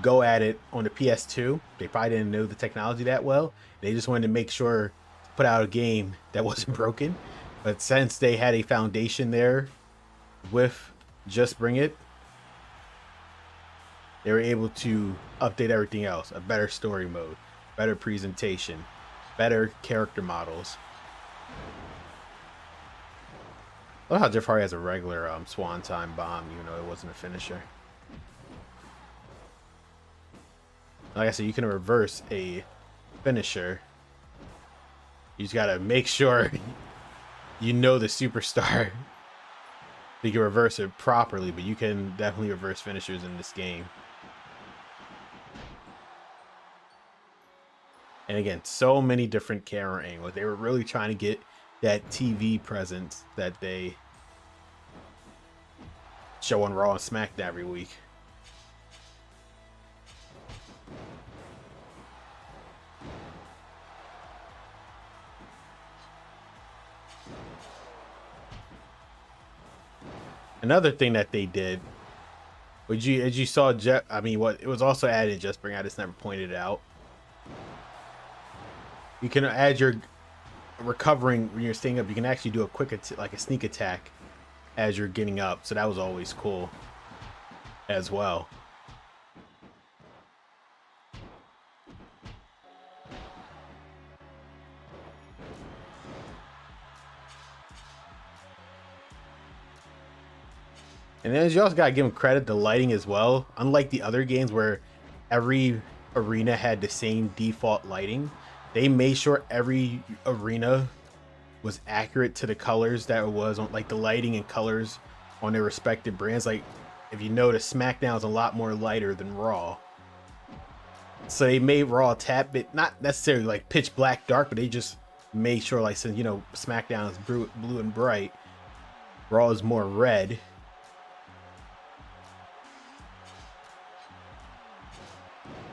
go at it on the PS2. They probably didn't know the technology that well. They just wanted to make sure to put out a game that wasn't broken. But since they had a foundation there with Just Bring It, they were able to update everything else. A better story mode, better presentation, better character models. I love how Jeff Hardy has a regular Swanton bomb, even though it wasn't a finisher. Like I said, you can reverse a finisher. You just gotta make sure you know the superstar. You can reverse it properly, but you can definitely reverse finishers in this game. And again, so many different camera angles. They were really trying to get that TV presence that they show on Raw and SmackDown every week. Another thing that they did, as you saw, Jeff, I mean, what it was also added, Just Bring, I just never pointed it out. You can add your recovering when you're staying up. You can actually do a quick, like a sneak attack as you're getting up. So that was always cool as well. And then you also gotta give them credit, the lighting as well. Unlike the other games where every arena had the same default lighting, they made sure every arena was accurate to the colors that it was on, like the lighting and colors on their respective brands. Like if you notice, SmackDown is a lot more lighter than Raw. So they made Raw a tad bit, not necessarily like pitch black dark, but they just made sure, like, since, you know, SmackDown is blue and bright, Raw is more red.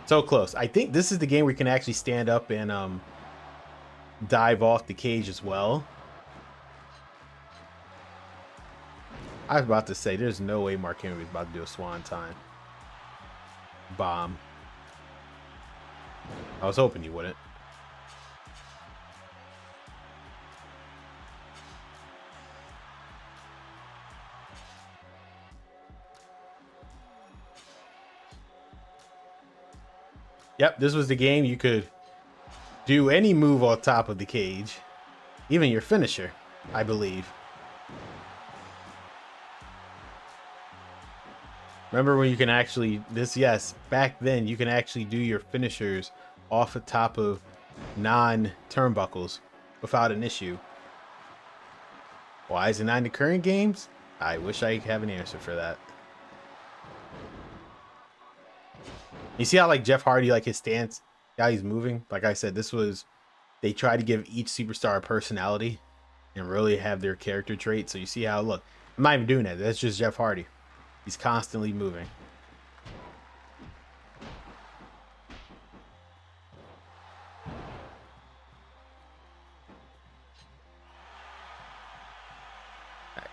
So close. I think this is the game where you can actually stand up and dive off the cage as well. I was about to say, there's no way Mark Henry was about to do a Swanton bomb. I was hoping you wouldn't. Yep, this was the game you could do any move on top of the cage, even your finisher, I believe. Remember when you can actually, yes, back then you can actually do your finishers off the top of non-turnbuckles without an issue. Why is it not in the current games? I wish I could have an answer for that. You see how, like, Jeff Hardy, like, his stance, how he's moving? Like I said, they tried to give each superstar a personality and really have their character traits. So you see how, look, I'm not even doing that. That's just Jeff Hardy. He's constantly moving. Right.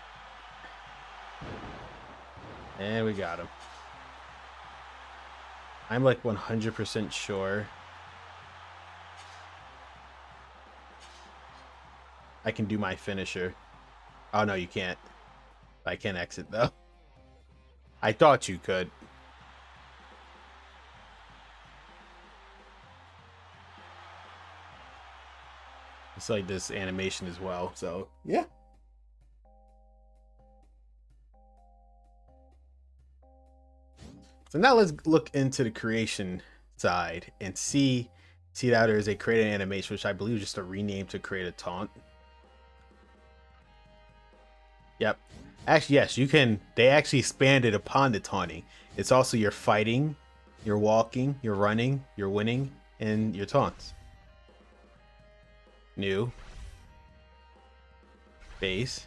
And we got him. I'm like 100% sure I can do my finisher. Oh, no, you can't. I can't exit, though. I thought you could. It's like this animation as well, so yeah. So now let's look into the creation side and see that there is a create an animation, which I believe is just a rename to create a taunt. Yep. Actually, yes, you can. They actually expanded upon the taunting. It's also your fighting, your walking, your running, your winning, and your taunts. New. Base.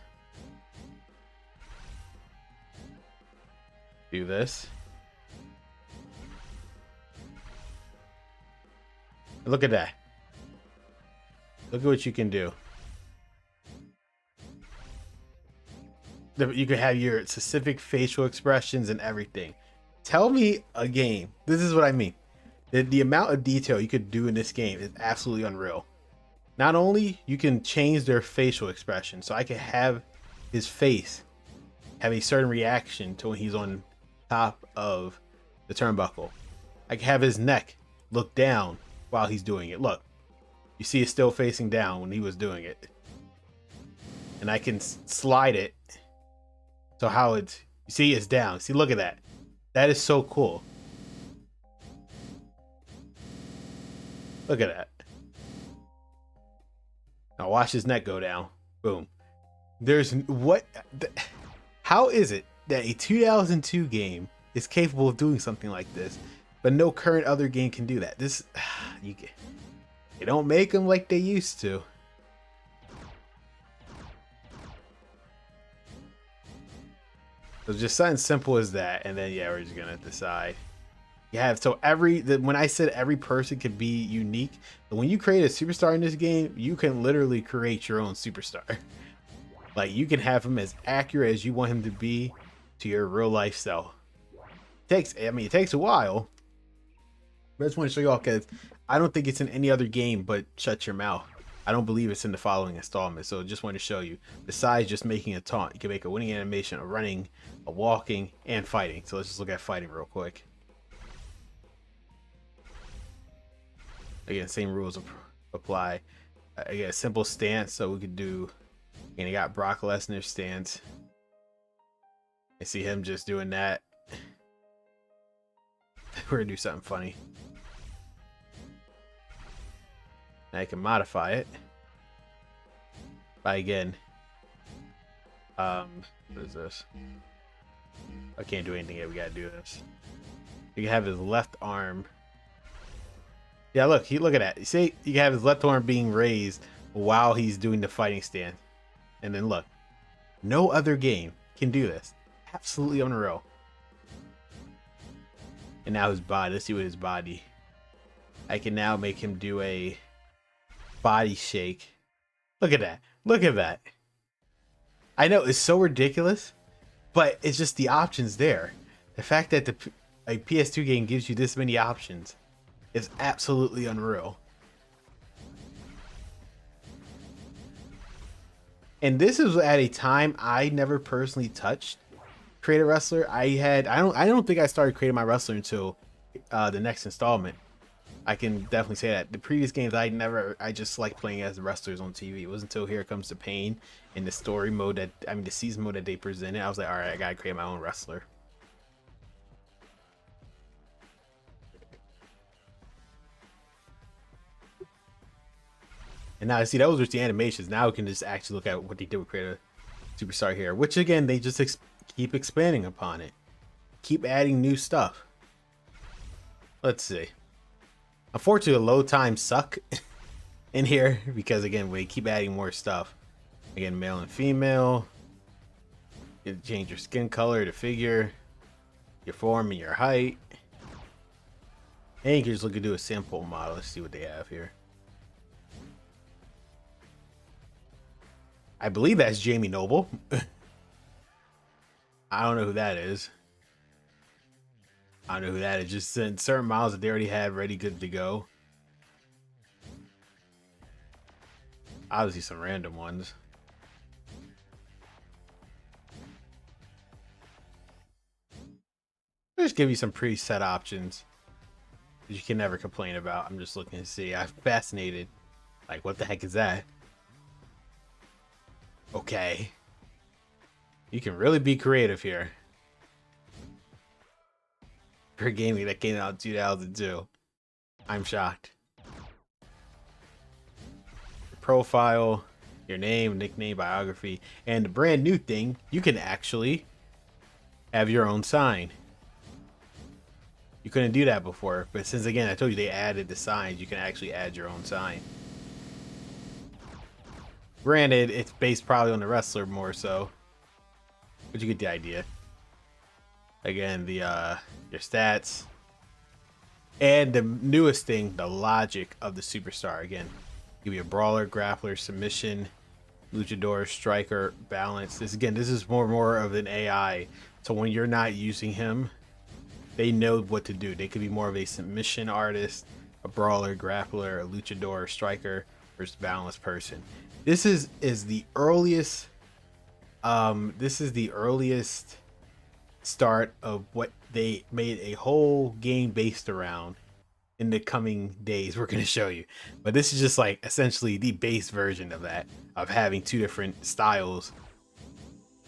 Do this. Look at that. Look at what you can do. You can have your specific facial expressions and everything. Tell me a game. This is what I mean. The amount of detail you could do in this game is absolutely unreal. Not only you can change their facial expression, so I can have his face have a certain reaction to when he's on top of the turnbuckle. I can have his neck look down while he's doing it. Look, you see it's still facing down when he was doing it. And I can slide it so how it's, you see it's down. See, look at that. That is so cool. Look at that. Now watch his neck go down. Boom. There's what? How is it that a 2002 game is capable of doing something like this, but no current other game can do that? This, they don't make them like they used to. So just something simple as that, and then yeah, we're just gonna decide. You have so when I said every person could be unique, but when you create a superstar in this game, you can literally create your own superstar. Like you can have him as accurate as you want him to be to your real life self. It takes a while, but I just want to show you all because I don't think it's in any other game but Shut Your Mouth. I don't believe it's in the following installment, so just want to show you. Besides just making a taunt, you can make a winning animation, a running, a walking, and fighting. So let's just look at fighting real quick. Again, same rules apply. Again, simple stance, so we could do. And you got Brock Lesnar's stance. I see him just doing that. We're gonna do something funny. Now I can modify it by again. What is this? I can't do anything yet. We gotta do this. You can have his left arm. Yeah, look at that. You see, you can have his left arm being raised while he's doing the fighting stance. And then look, no other game can do this. Absolutely unreal. And now his body. Let's see what his body. I can now make him do a body shake. Look at that. Look at that. I know it's so ridiculous, but it's just the options there. The fact that a PS2 game gives you this many options is absolutely unreal. And this is at a time I never personally touched Create a Wrestler. I don't think I started creating my wrestler until the next installment. I can definitely say that. The previous games I just liked playing as the wrestlers on TV. It wasn't until Here Comes the Pain in the story mode the season mode that they presented, I was like, alright, I gotta create my own wrestler. And now I see those are the animations. Now we can just actually look at what they did with Create a Superstar here, which again, they just keep expanding upon it. Keep adding new stuff. Let's see. Unfortunately, the load times suck in here because again, we keep adding more stuff. Again, male and female. You change your skin color, the figure, your form, and your height. And you can just look and do a sample model. Let's see what they have here. I believe that's Jamie Noble. I don't know who that is. I don't know who that is. Just certain models that they already have ready, good to go. Obviously some random ones. I'll just give you some preset options that you can never complain about. I'm just looking to see. I'm fascinated. Like, what the heck is that? Okay. You can really be creative here. For a game that came out in 2002. I'm shocked. Your profile, your name, nickname, biography, and the brand new thing, you can actually have your own sign. You couldn't do that before, but since again, I told you they added the signs, you can actually add your own sign. Granted, it's based probably on the wrestler more so, but you get the idea. Again, the your stats. And the newest thing, the logic of the superstar. Again, give you a brawler, grappler, submission, luchador, striker, balance. This is more of an AI. So when you're not using him, they know what to do. They could be more of a submission artist, a brawler, grappler, a luchador, striker, versus balanced person. This is the earliest. This is the earliest start of what they made a whole game based around. In the coming days we're going to show you, but this is just like essentially the base version of that, of having two different styles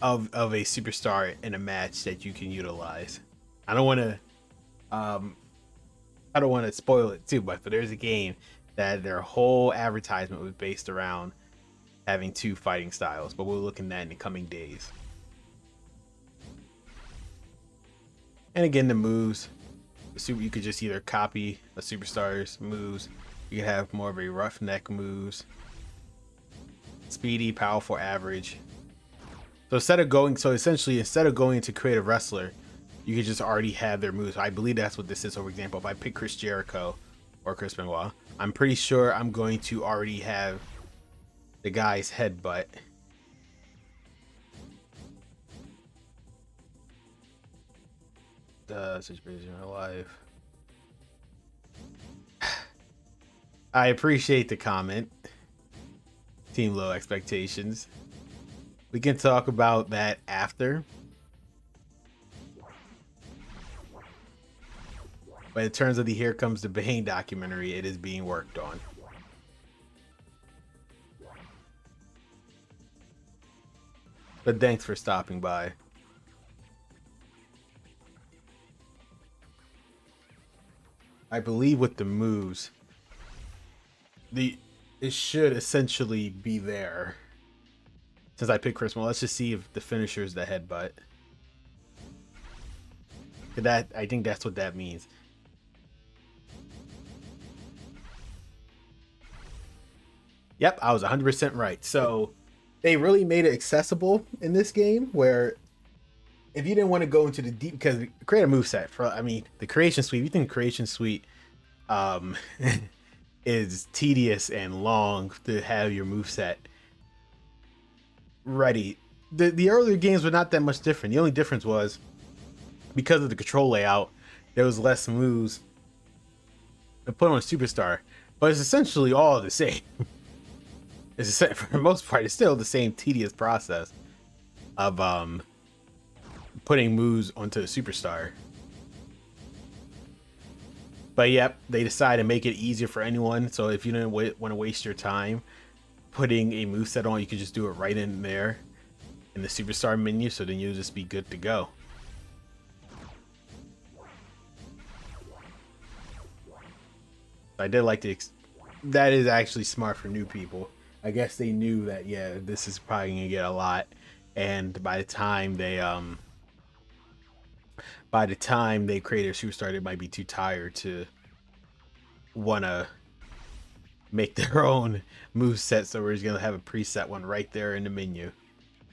of a superstar in a match that you can utilize. I don't want to spoil it too much, but there's a game that their whole advertisement was based around having two fighting styles, but we'll look at that in the coming days. And again, the moves, you could just either copy a superstar's moves. You could have more of a roughneck moves, speedy, powerful, average. So essentially instead of going to create a wrestler, you could just already have their moves. I believe that's what this is. So for example, if I pick Chris Jericho or Chris Benoit, I'm pretty sure I'm going to already have the guy's headbutt. Situation in real life. I appreciate the comment. Team Low Expectations. We can talk about that after. But in terms of the Here Comes the Bane documentary, it is being worked on. But thanks for stopping by. I believe with the moves, it should essentially be there. Since I picked Chris, well, let's just see if the finisher is the headbutt. I think that's what that means. Yep, I was 100% right. So they really made it accessible in this game, where if you didn't want to go into the deep, because create a moveset for, I mean, the creation suite, you think creation suite is tedious and long to have your moveset ready. The earlier games were not that much different. The only difference was because of the control layout, there was less moves to put on a superstar, but it's essentially all the same. It's for the most part, it's still the same tedious process of putting moves onto a superstar. But yep, they decided to make it easier for anyone. So if you didn't want to waste your time putting a moveset on, you could just do it right in there in the superstar menu. So then you'll just be good to go. I did like that is actually smart for new people. I guess they knew that, yeah, this is probably gonna get a lot, and by the time they create a superstar, they might be too tired to wanna make their own move set. So we're just gonna have a preset one right there in the menu,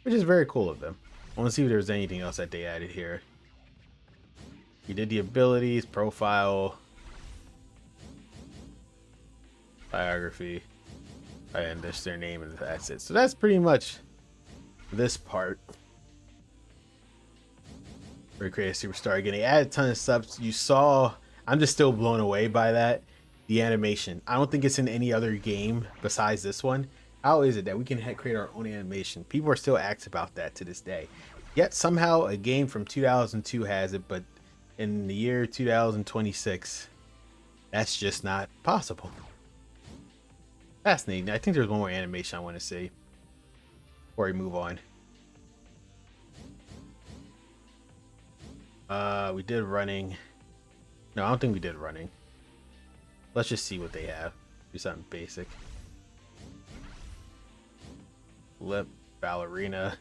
which is very cool of them. I want to see if there's anything else that they added here. You did the abilities, profile, biography, and that's their name, and that's it. So that's pretty much this part. We're create a superstar again. They added a ton of stuff. You saw, I'm just still blown away by that. The animation. I don't think it's in any other game besides this one. How is it that we can create our own animation? People are still asked about that to this day. Yet somehow a game from 2002 has it, but in the year 2026, that's just not possible. Fascinating. I think there's one more animation I want to see before we move on. We did running. No, I don't think we did running. Let's just see what they have. Do something basic. Lip, ballerina,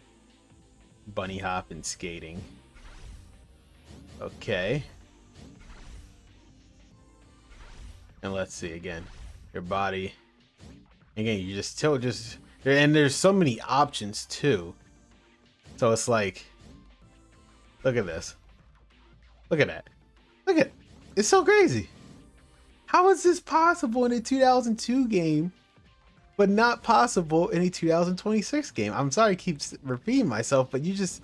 bunny hop, and skating. Okay. And let's see again. Your body. Again, you just tilt, and there's so many options too. So it's like, look at this. Look at that. Look at it. It's so crazy. How is this possible in a 2002 game, but not possible in a 2026 game? I'm sorry, I keep repeating myself, but you just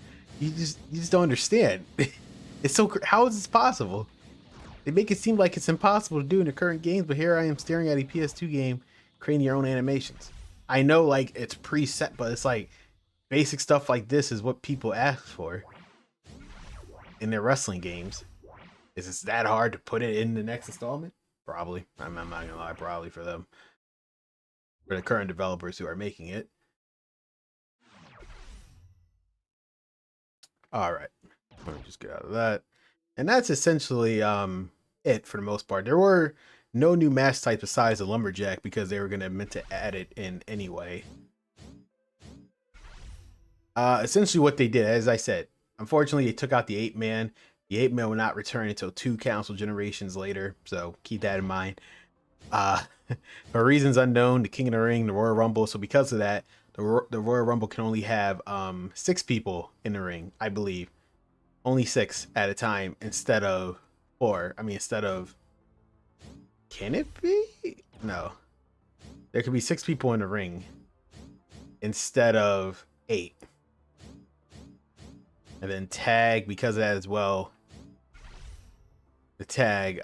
don't understand. It's so. How is this possible? They make it seem like it's impossible to do in the current games, but here I am staring at a PS2 game, creating your own animations. I know, like, it's preset, but it's like basic stuff like this is what people ask for in their wrestling games. Is it that hard to put it in the next installment? Probably. I'm not gonna lie, probably for them. For the current developers who are making it. Alright. Let me just get out of that. And that's essentially it for the most part. There were no new match types besides the lumberjack because they were meant to add it in anyway. Essentially what they did, as I said, unfortunately they took out the 8-man. The 8-man will not return until 2 console generations later, so keep that in mind. For reasons unknown, the King of the Ring, the Royal Rumble. So because of that, the Royal Rumble can only have 6 people in the ring, I believe. Only 6 at a time instead of 4. I mean, instead of... Can it be? No. There could be 6 people in the ring instead of 8. And then tag, because of that as well. The tag,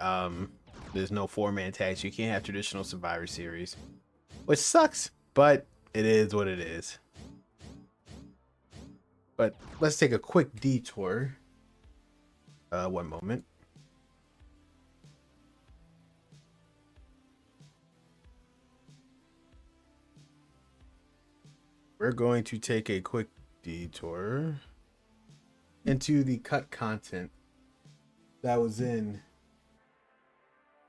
there's no 4-man tag, so you can't have traditional Survivor Series. Which sucks, but it is what it is. But let's take a quick detour. One moment. We're going to take a quick detour into the cut content that was in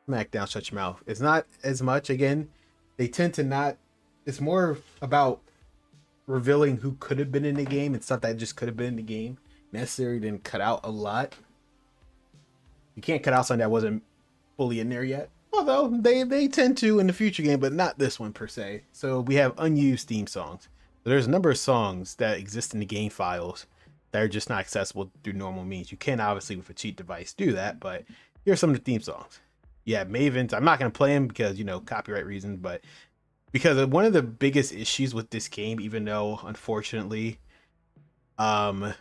SmackDown Shut Your Mouth. It's not as much, again, they tend to not, it's more about revealing who could have been in the game and stuff that just could have been in the game. Necessarily didn't cut out a lot. You can't cut out something that wasn't fully in there yet. Although they tend to in the future game, but not this one per se. So we have unused theme songs. So there's a number of songs that exist in the game files that are just not accessible through normal means. You can obviously with a cheat device do that, but here's some of the theme songs. Yeah, Maven's. I'm not going to play them because, you know, copyright reasons, but because one of the biggest issues with this game, even though unfortunately, I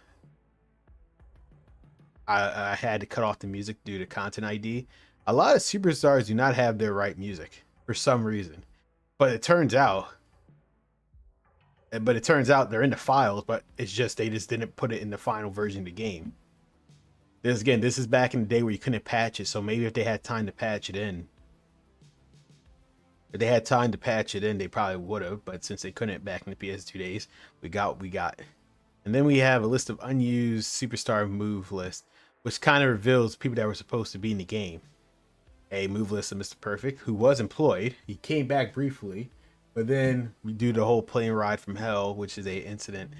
had to cut off the music due to content ID. A lot of superstars do not have their right music for some reason, but it turns out they're in the files, but it's just they just didn't put it in the final version of the game. This is back in the day where you couldn't patch it, so maybe if they had time to patch it in, they probably would have, but since they couldn't back in the PS2 days, we got what we got. And then we have a list of unused superstar move list, which kind of reveals people that were supposed to be in the game. A move list of Mr. Perfect, who was employed. He came back briefly, but then we do the whole plane ride from hell, which is a incident.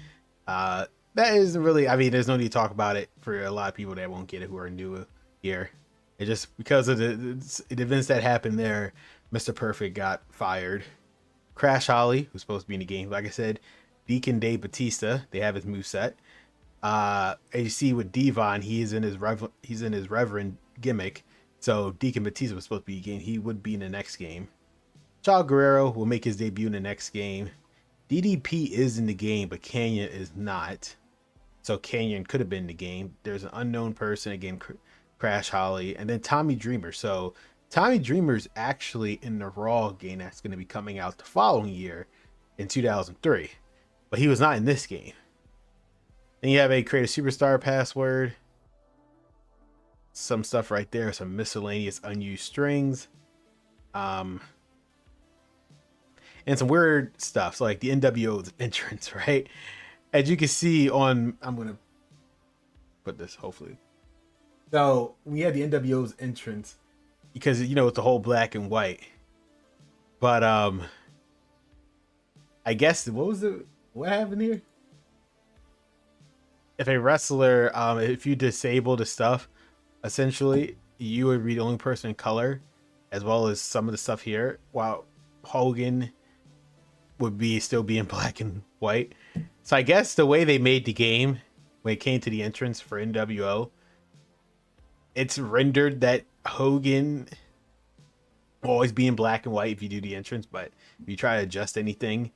That isn't really, I mean, there's no need to talk about it for a lot of people that won't get it who are new here. It just, because of the events that happened there, Mr. Perfect got fired. Crash Holly, who's supposed to be in the game, like I said, Deacon Dave Batista, they have his moveset. As you see with Devon, he's in his Reverend gimmick. So Deacon Batista was supposed to be in the game. He would be in the next game. Chavo Guerrero will make his debut in the next game. DDP is in the game, but Canyon is not. So Canyon could have been in the game. There's an unknown person, again, Crash Holly, and then Tommy Dreamer. So Tommy Dreamer's actually in the Raw game that's going to be coming out the following year in 2003. But he was not in this game. Then you have a create a superstar password. Some stuff right there, some miscellaneous unused strings. And some weird stuff. So like the NWO's entrance, right? As you can see on, I'm going to put this hopefully. So we had the NWO's entrance because, you know, it's the whole black and white. But I guess what happened here? If a wrestler, if you disable the stuff, essentially you would be the only person in color, as well as some of the stuff here, while Hogan would still be in black and white. So I guess the way they made the game when it came to the entrance for NWO, it's rendered that Hogan will always be in black and white if you do the entrance, but if you try to adjust anything,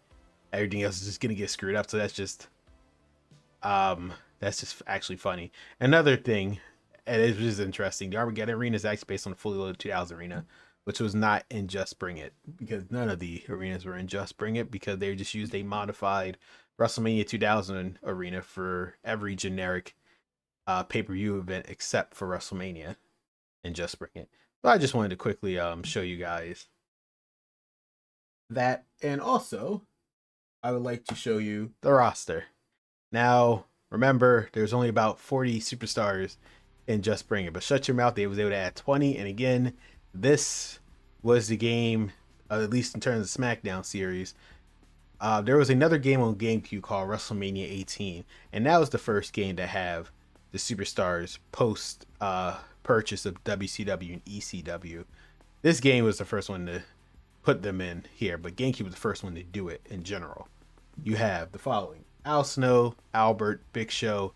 everything else is just gonna get screwed up. So that's just actually funny. Another thing, and it was interesting, the Armageddon Arena is actually based on the fully loaded 2000 arena, which was not in Just Bring It, because none of the arenas were in Just Bring It, because they just used a modified WrestleMania 2000 arena for every generic pay-per-view event except for WrestleMania and Just Bring It. But I just wanted to quickly show you guys that, and also I would like to show you the roster. Now, remember, there's only about 40 superstars in Just Bring It, but shut your mouth, they was able to add 20. And again, this was the game, at least in terms of SmackDown series. There was another game on GameCube called WrestleMania 18, and that was the first game to have the superstars post purchase of WCW and ECW. This game was the first one to put them in here, but GameCube was the first one to do it in general. You have the following: Al Snow, Albert, Big Show,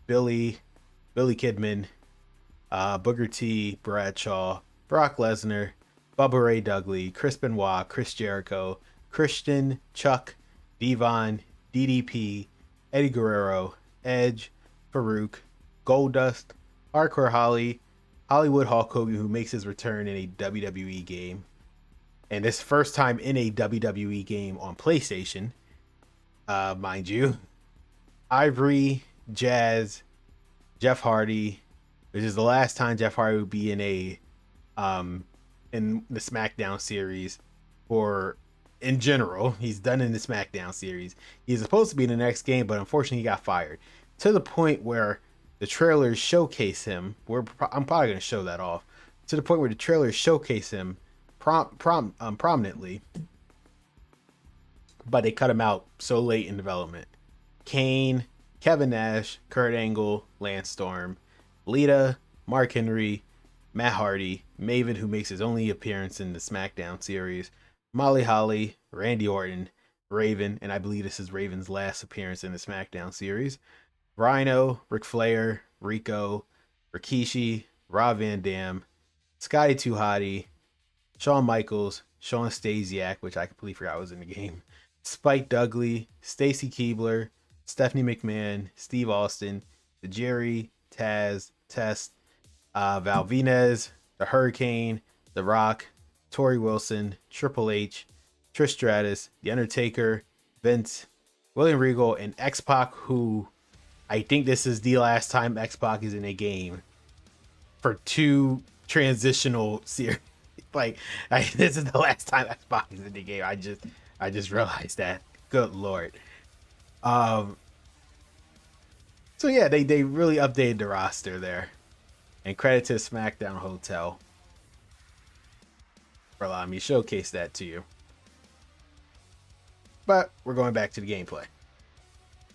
Billy Kidman, Booker T, Bradshaw, Brock Lesnar, Bubba Ray Dudley, Chris Benoit, Chris Jericho, Christian, Chuck, Devon, DDP, Eddie Guerrero, Edge, Farouk, Goldust, Hardcore Holly, Hollywood Hulk Hogan, who makes his return in a WWE game, and this first time in a WWE game on PlayStation, mind you. Ivory, Jazz, Jeff Hardy, which is the last time Jeff Hardy would be in the SmackDown series, or in general. He's done in the SmackDown series. He's supposed to be in the next game, but unfortunately he got fired, to the point where the trailers showcase him. I'm probably going to show that off, to the point where the trailers showcase him prominently, but they cut him out so late in development. Kane, Kevin Nash, Kurt Angle, Lance Storm, Lita, Mark Henry, Matt Hardy, Maven, who makes his only appearance in the SmackDown series, Molly Holly, Randy Orton, Raven, and I believe this is Raven's last appearance in the SmackDown series, Rhino, Ric Flair, Rico, Rikishi, Rob Van Dam, Scotty 2 Hotty, Shawn Michaels, Shawn Stasiak, which I completely forgot was in the game, Spike Dudley, Stacy Keibler, Stephanie McMahon, Steve Austin, the Jerry, Taz, Test, Val Venez, the Hurricane, The Rock, Tori Wilson, Triple H, Trish Stratus, The Undertaker, Vince, William Regal, and X-Pac, who I think this is the last time X-Pac is in a game for 2 transitional series. This is the last time X-Pac is in the game. I just realized that. Good Lord. So yeah, they really updated the roster there. And credit to SmackDown Hotel for allowing me to showcase that to you. But we're going back to the gameplay.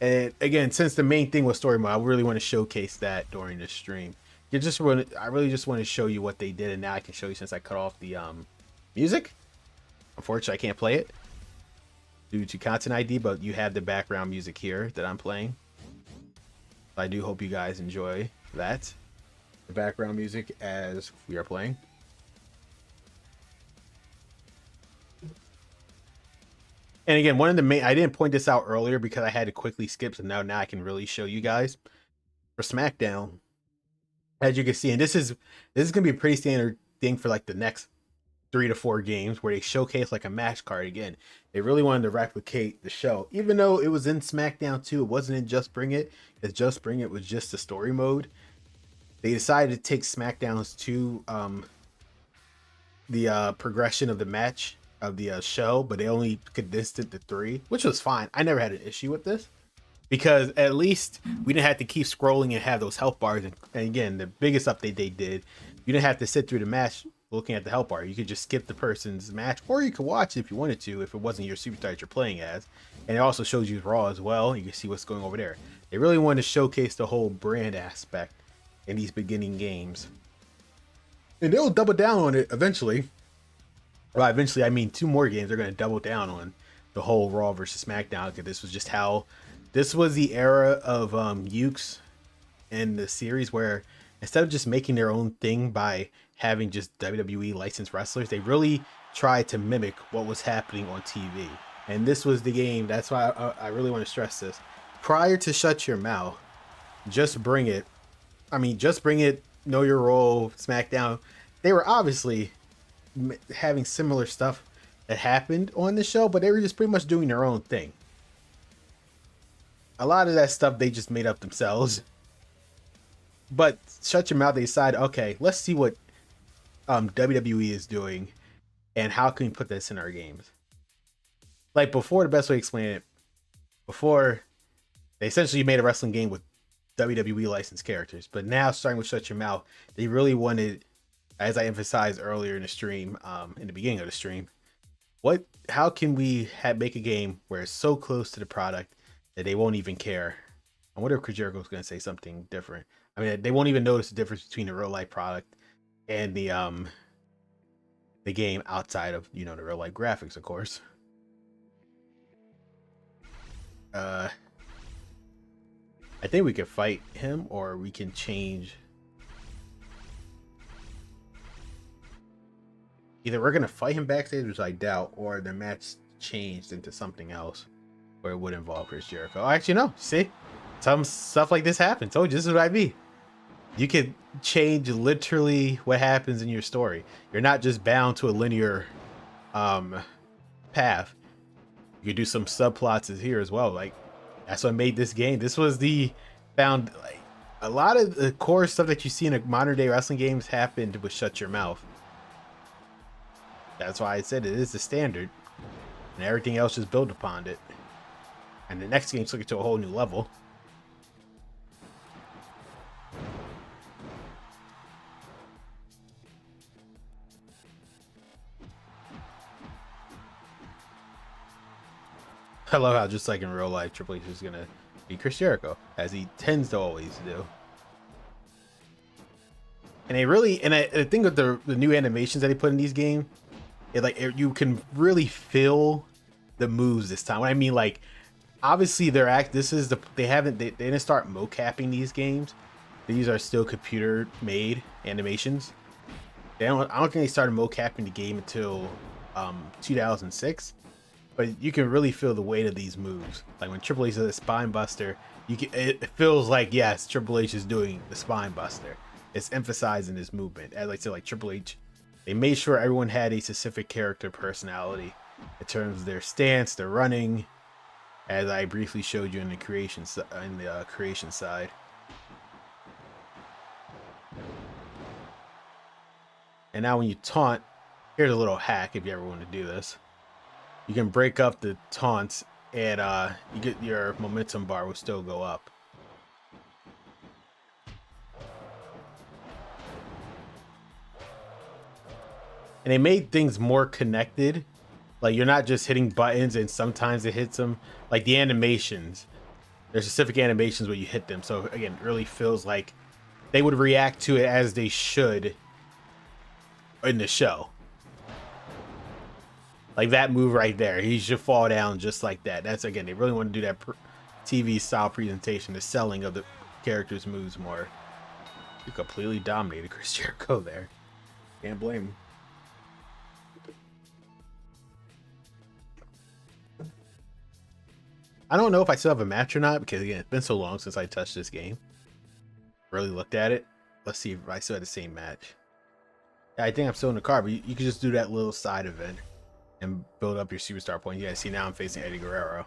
And again, since the main thing was story mode, I really want to showcase that during this stream. I really just want to show you what they did, and now I can show you since I cut off the music. Unfortunately, I can't play it due to content ID, but you have the background music here that I'm playing. I do hope you guys enjoy that. The background music as we are playing. And again, one of the main, I didn't point this out earlier because I had to quickly skip, so now I can really show you guys. For SmackDown, as you can see, and this is gonna be a pretty standard thing for like the next 3 to 4 games, where they showcase like a match card. Again, they really wanted to replicate the show, even though it was in SmackDown 2, it wasn't in Just Bring It, because Just Bring It was just the story mode. They decided to take SmackDown's to the progression of the match of the show, but they only condensed it to 3, which was fine. I never had an issue with this, because at least we didn't have to keep scrolling and have those health bars. And again, the biggest update they did, you didn't have to sit through the match looking at the health bar. You could just skip the person's match, or you could watch it if you wanted to, if it wasn't your superstar that you're playing as. And it also shows you Raw as well. You can see what's going over there. They really wanted to showcase the whole brand aspect in these beginning games, and they'll double down on it eventually. Well, eventually, I mean 2 more games. They're going to double down on the whole Raw versus SmackDown, because this was just how, this was the era of Ukes in the series where instead of just making their own thing by having just WWE licensed wrestlers, they really tried to mimic what was happening on TV. And this was the game. That's why I really want to stress this. Prior to Shut Your Mouth, Just Bring It. I mean, Just Bring It, Know Your Role, SmackDown. They were obviously having similar stuff that happened on the show, but they were just pretty much doing their own thing. A lot of that stuff they just made up themselves. But Shut Your Mouth, they decided, okay, let's see what WWE is doing and how can we put this in our games. Like before, the best way to explain it, before they essentially made a wrestling game with WWE licensed characters, but now starting with Shut Your Mouth, they really wanted, as I emphasized earlier in the stream, in the beginning of the stream, how can we make a game where it's so close to the product that they won't even care? I wonder if Chris Jericho's going to say something different. I mean, they won't even notice the difference between the real life product and the game outside of, the real life graphics, of course. I think we could fight him, or we can change. Either we're gonna fight him backstage, which I doubt, or the match changed into something else where it would involve Chris Jericho. Oh, actually, no. See, some stuff like this happens. Oh, this is what I mean. You can change literally what happens in your story. You're not just bound to a linear path. You could do some subplots here as well. Like, that's what made this game. This was like a lot of the core stuff that you see in a modern day wrestling games happened with Shut Your Mouth. That's why I said it is the standard, and everything else just built upon it. And the next game took it to a whole new level. I love how, just like in real life, Triple H is gonna be Chris Jericho, as he tends to always do. And I think with the new animations that they put in these games, you can really feel the moves this time. What I mean, like, obviously they didn't start mocapping these games. These are still computer made animations. I don't think they started mocapping the game until 2006. But you can really feel the weight of these moves. Like when Triple H does a spine buster, it feels like, yes, Triple H is doing the spine buster. It's emphasizing his movement. As I said, like Triple H, they made sure everyone had a specific character personality in terms of their stance, their running, as I briefly showed you in the creation side. And now when you taunt, here's a little hack if you ever want to do this. You can break up the taunts, and you get your momentum bar will still go up. And they made things more connected. Like, you're not just hitting buttons and sometimes it hits them. Like the animations, there's specific animations where you hit them. So again, it really feels like they would react to it as they should in the show. Like that move right there, he should fall down just like that. That's, again, they really want to do that TV style presentation, the selling of the characters' moves more. You completely dominated Chris Jericho there. Can't blame him. I don't know if I still have a match or not, because again, it's been so long since I touched this game. Really looked at it. Let's see if I still have the same match. Yeah, I think I'm still in the car, but you can just do that little side event and build up your superstar point. Yeah, see, now I'm facing Eddie Guerrero.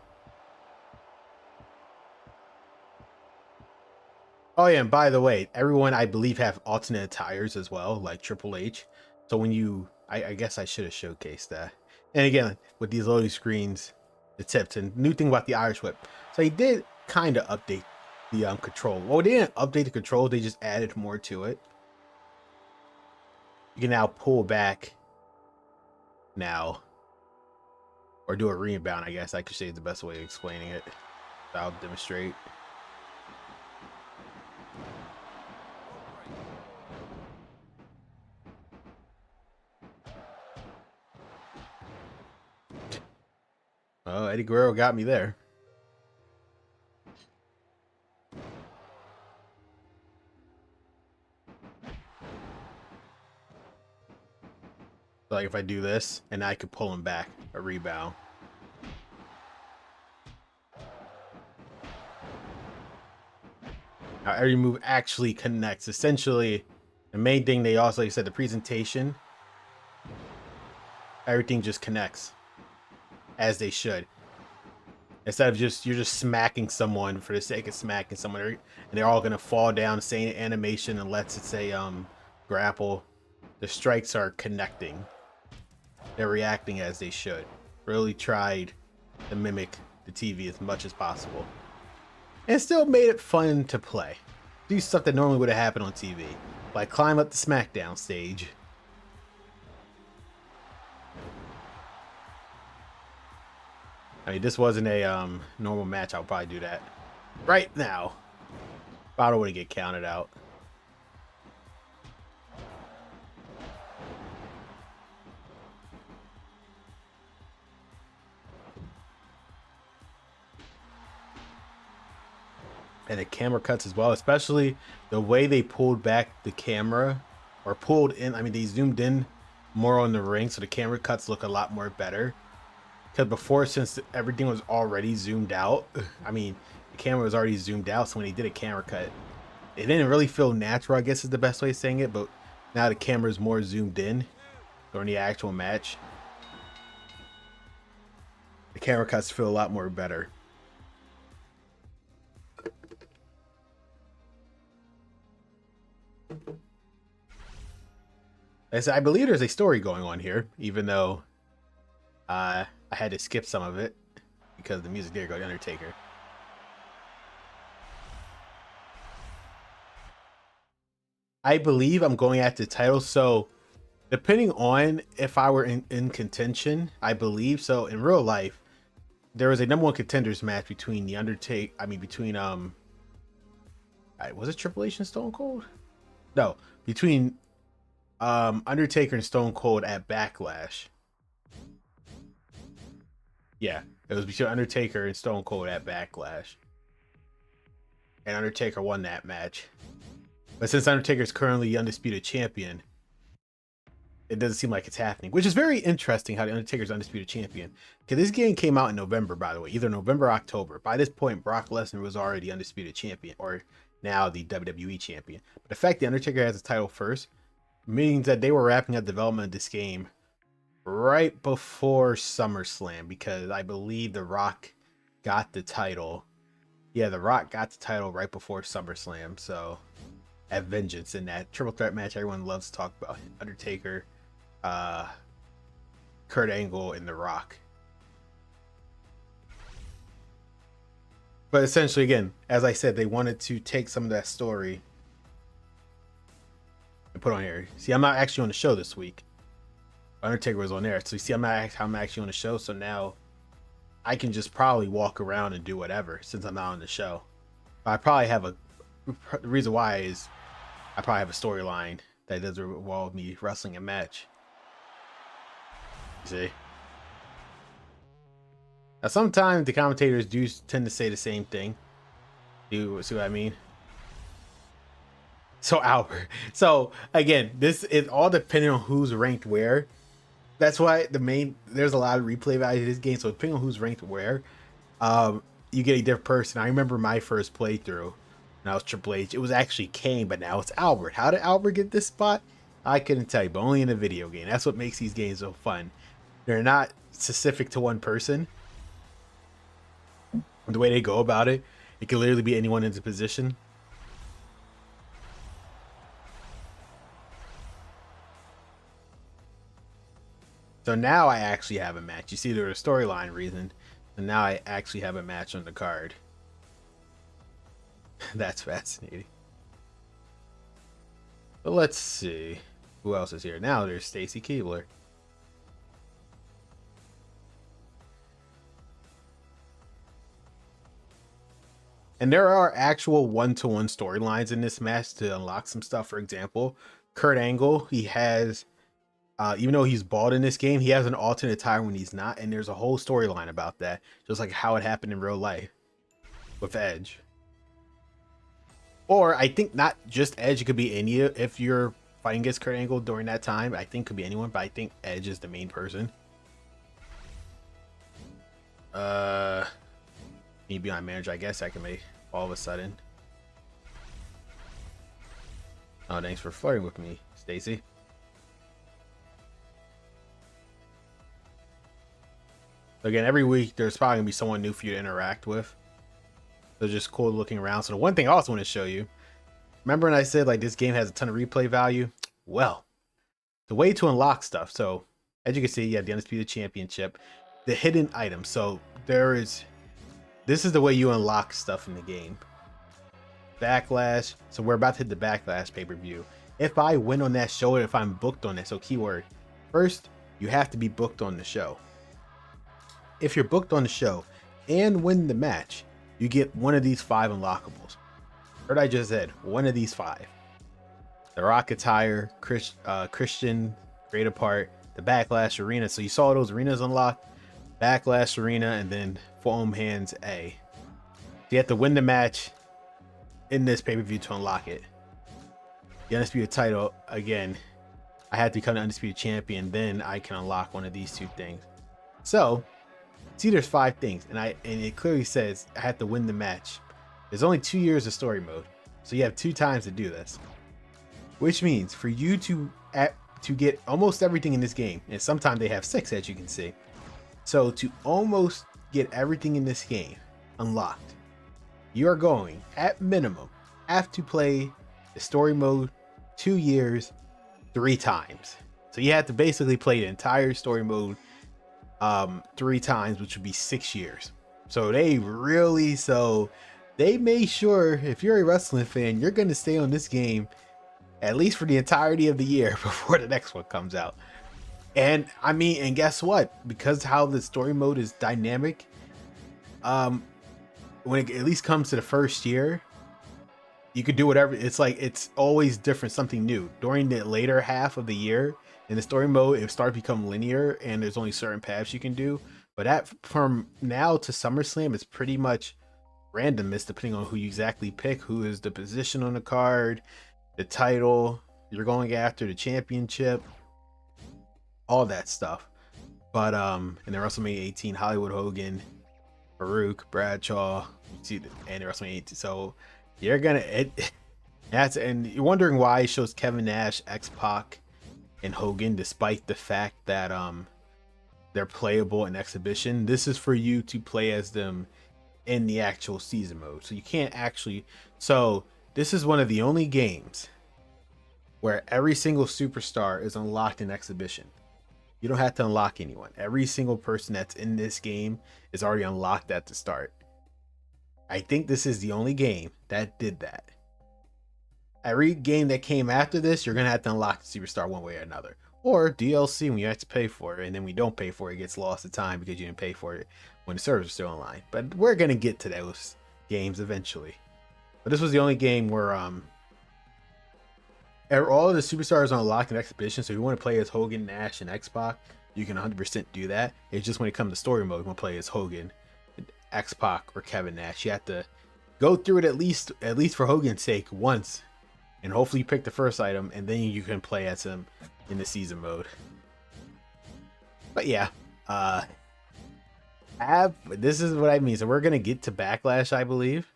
Oh yeah, and by the way, everyone I believe have alternate attires as well, like Triple H. So when you, I guess I should have showcased that. And again, with these loading screens, the tips and new thing about the Irish whip. So he did kind of update the control. Well, they didn't update the control, they just added more to it. You can now pull back now, or do a rebound, I guess I could say is the best way of explaining it. I'll demonstrate. Oh, Eddie Guerrero got me there. So like if I do this, and I could pull him back, a rebound. How every move actually connects. Essentially, the main thing they also, like I said, the presentation, everything just connects as they should. Instead of you're just smacking someone for the sake of smacking someone, and they're all gonna fall down, same animation, unless it's a grapple. The strikes are connecting. They're reacting as they should. Really tried to mimic the TV as much as possible, and still made it fun to play. Do stuff that normally would have happened on TV, like climb up the SmackDown stage. I mean, this wasn't a normal match. I'll probably do that right now. I don't want to get counted out. And the camera cuts as well, especially the way they pulled back the camera, or pulled in. I mean, they zoomed in more on the ring, so the camera cuts look a lot more better. Because before, since everything was already zoomed out, I mean, the camera was already zoomed out, so when they did a camera cut, it didn't really feel natural, I guess is the best way of saying it, but now the camera is more zoomed in during the actual match. The camera cuts feel a lot more better. I believe there's a story going on here, even though I had to skip some of it because the music there goes Undertaker. I believe I'm going after the title, so depending on if I were in contention, I believe so. In real life, there was a #1 contenders match between the Undertaker. I mean, between was it Triple H and Stone Cold? No, between Undertaker and Stone Cold at Backlash. Yeah, it was between Undertaker and Stone Cold at Backlash, and Undertaker won that match. But since Undertaker is currently the undisputed champion, it doesn't seem like it's happening, which is very interesting how the Undertaker's undisputed champion. Because this game came out in November, by the way, either November or October. By this point, Brock Lesnar was already undisputed champion, or now the WWE champion. But the fact the Undertaker has the title first means that they were wrapping up development of this game right before SummerSlam, because I believe The Rock got the title. Yeah, The Rock got the title right before SummerSlam, so at Vengeance, in that triple threat match everyone loves to talk about. Undertaker, Kurt Angle, and The Rock. But essentially, again, as I said, they wanted to take some of that story and put on here. See, I'm not actually on the show this week. Undertaker was on there, so you see, I'm actually on the show. So now I can just probably walk around and do whatever since I'm not on the show. But I probably have the reason why is I probably have a storyline that doesn't involve me wrestling a match. You see? Now, sometimes the commentators do tend to say the same thing. You see what I mean? So Albert. So again, this is all depending on who's ranked where. That's why there's a lot of replay value to this game. So depending on who's ranked where, you get a different person. I remember my first playthrough. Now it's Triple H. It was actually Kane, but now it's Albert. How did Albert get this spot? I couldn't tell you, but only in a video game. That's what makes these games so fun. They're not specific to one person. The way they go about it, it can literally be anyone in the position. So now I actually have a match. You see, there's a storyline reason, and now I actually have a match on the card. That's fascinating. But let's see who else is here. Now there's Stacy Keibler. And there are actual one-to-one storylines in this match to unlock some stuff. For example, Kurt Angle, he has, even though he's bald in this game, he has an alternate attire when he's not. And there's a whole storyline about that, just like how it happened in real life with Edge. Or I think not just Edge, it could be any, if you're fighting against Kurt Angle during that time. I think could be anyone, but I think Edge is the main person. Me being my manager, I guess I can make all of a sudden. Oh, thanks for flirting with me, Stacy. Again, every week there's probably gonna be someone new for you to interact with. So just cool looking around. So the one thing I also want to show you, remember when I said like this game has a ton of replay value? Well, the way to unlock stuff. So as you can see, you have the Undisputed Championship, the hidden items. So this is the way you unlock stuff in the game. Backlash. So we're about to hit the Backlash pay-per-view. If I win on that show, or if I'm booked on it, so keyword, first, you have to be booked on the show. If you're booked on the show and win the match, you get one of these 5 unlockables. Heard I just said one of these 5. The Rock attire, Christian, Great Apart, the Backlash Arena. So you saw those arenas unlocked, Backlash Arena, and then Foam Hands A. So you have to win the match in this pay-per-view to unlock it. The Undisputed title, again, I had to become the Undisputed Champion, then I can unlock one of these 2 things. So see, there's 5 things, and it clearly says I have to win the match. There's only 2 years of story mode, so you have 2 times to do this, which means for you to get almost everything in this game, and sometimes they have 6, as you can see. So to almost get everything in this game unlocked, you are going at minimum have to play the story mode 2 years 3 times. So you have to basically play the entire story mode 3 times, which would be 6 years. So they made sure if you're a wrestling fan, you're going to stay on this game at least for the entirety of the year before the next one comes out. And I mean, and guess what? Because how the story mode is dynamic, when it at least comes to the first year, you could do whatever. It's like it's always different, something new. During the later half of the year in the story mode, it starts to become linear, and there's only certain paths you can do. But that from now to SummerSlam, it's pretty much randomness depending on who you exactly pick, who is the position on the card, the title you're going after, the championship, all that stuff. But and then WrestleMania 18, Hollywood Hogan, Farouk, Bradshaw, you see, and WrestleMania 18. So you're gonna and you're wondering why it shows Kevin Nash, X-Pac, and Hogan, despite the fact that they're playable in exhibition. This is for you to play as them in the actual season mode. So you can't actually. So this is one of the only games where every single superstar is unlocked in exhibition. You don't have to unlock anyone. Every single person that's in this game is already unlocked at the start. I think this is the only game that did that. Every game that came after this, you're going to have to unlock the superstar one way or another. Or DLC when you have to pay for it, and then when you don't pay for it, it gets lost to time because you didn't pay for it when the servers are still online. But we're going to get to those games eventually. But this was the only game where all of the superstars are unlocked in exhibition. So if you want to play as Hogan, Nash, and X-Pac, you can 100% do that. It's just when it comes to story mode, you want to play as Hogan, X-Pac, or Kevin Nash. You have to go through it at least for Hogan's sake once, and hopefully you pick the first item, and then you can play as him in the season mode. But yeah, this is what I mean. So we're gonna get to Backlash, I believe,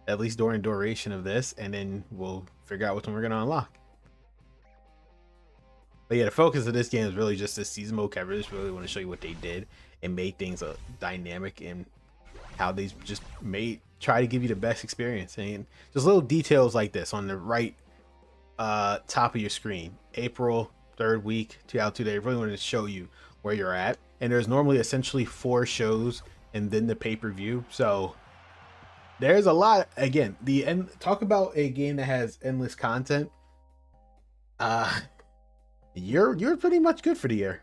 at least during duration of this, and then we'll figure out which one we're gonna unlock. But yeah, the focus of this game is really just this season mode coverage. Really want to show you what they did and made things dynamic, and how they just try to give you the best experience. And just little details like this on the right top of your screen. April 3rd week, 2 day. Really wanted to show you where you're at. And there's normally essentially 4 shows and then the pay-per-view. So there's a lot. Again, talk about a game that has endless content. You're pretty much good for the year.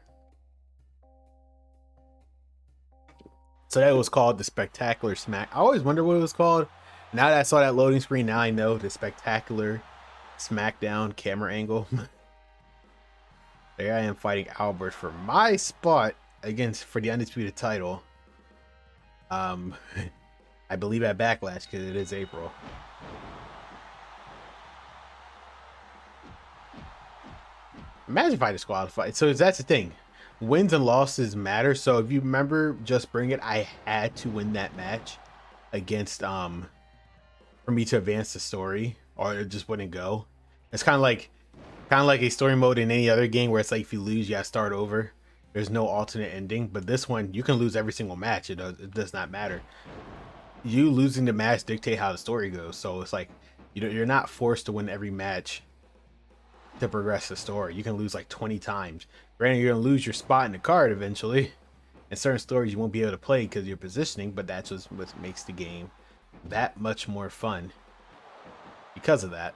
So that was called the Spectacular Smack. I always wonder what it was called. Now that I saw that loading screen, now I know. The Spectacular SmackDown camera angle. There I am fighting Albert for my spot for the Undisputed title. I believe at Backlash, because it is April. Imagine if I disqualified. So that's the thing. Wins and losses matter. So if you remember, Just Bring It, I had to win that match against for me to advance the story, or it just wouldn't go. It's kind of like a story mode in any other game where it's like if you lose, you gotta start over. There's no alternate ending. But this one, you can lose every single match. It does not matter. You losing the match dictate how the story goes. So it's like you're not forced to win every match to progress the story. You can lose like 20 times. Granted, you're gonna lose your spot in the card eventually. In certain stories, you won't be able to play because you're positioning, but that's just what makes the game that much more fun because of that.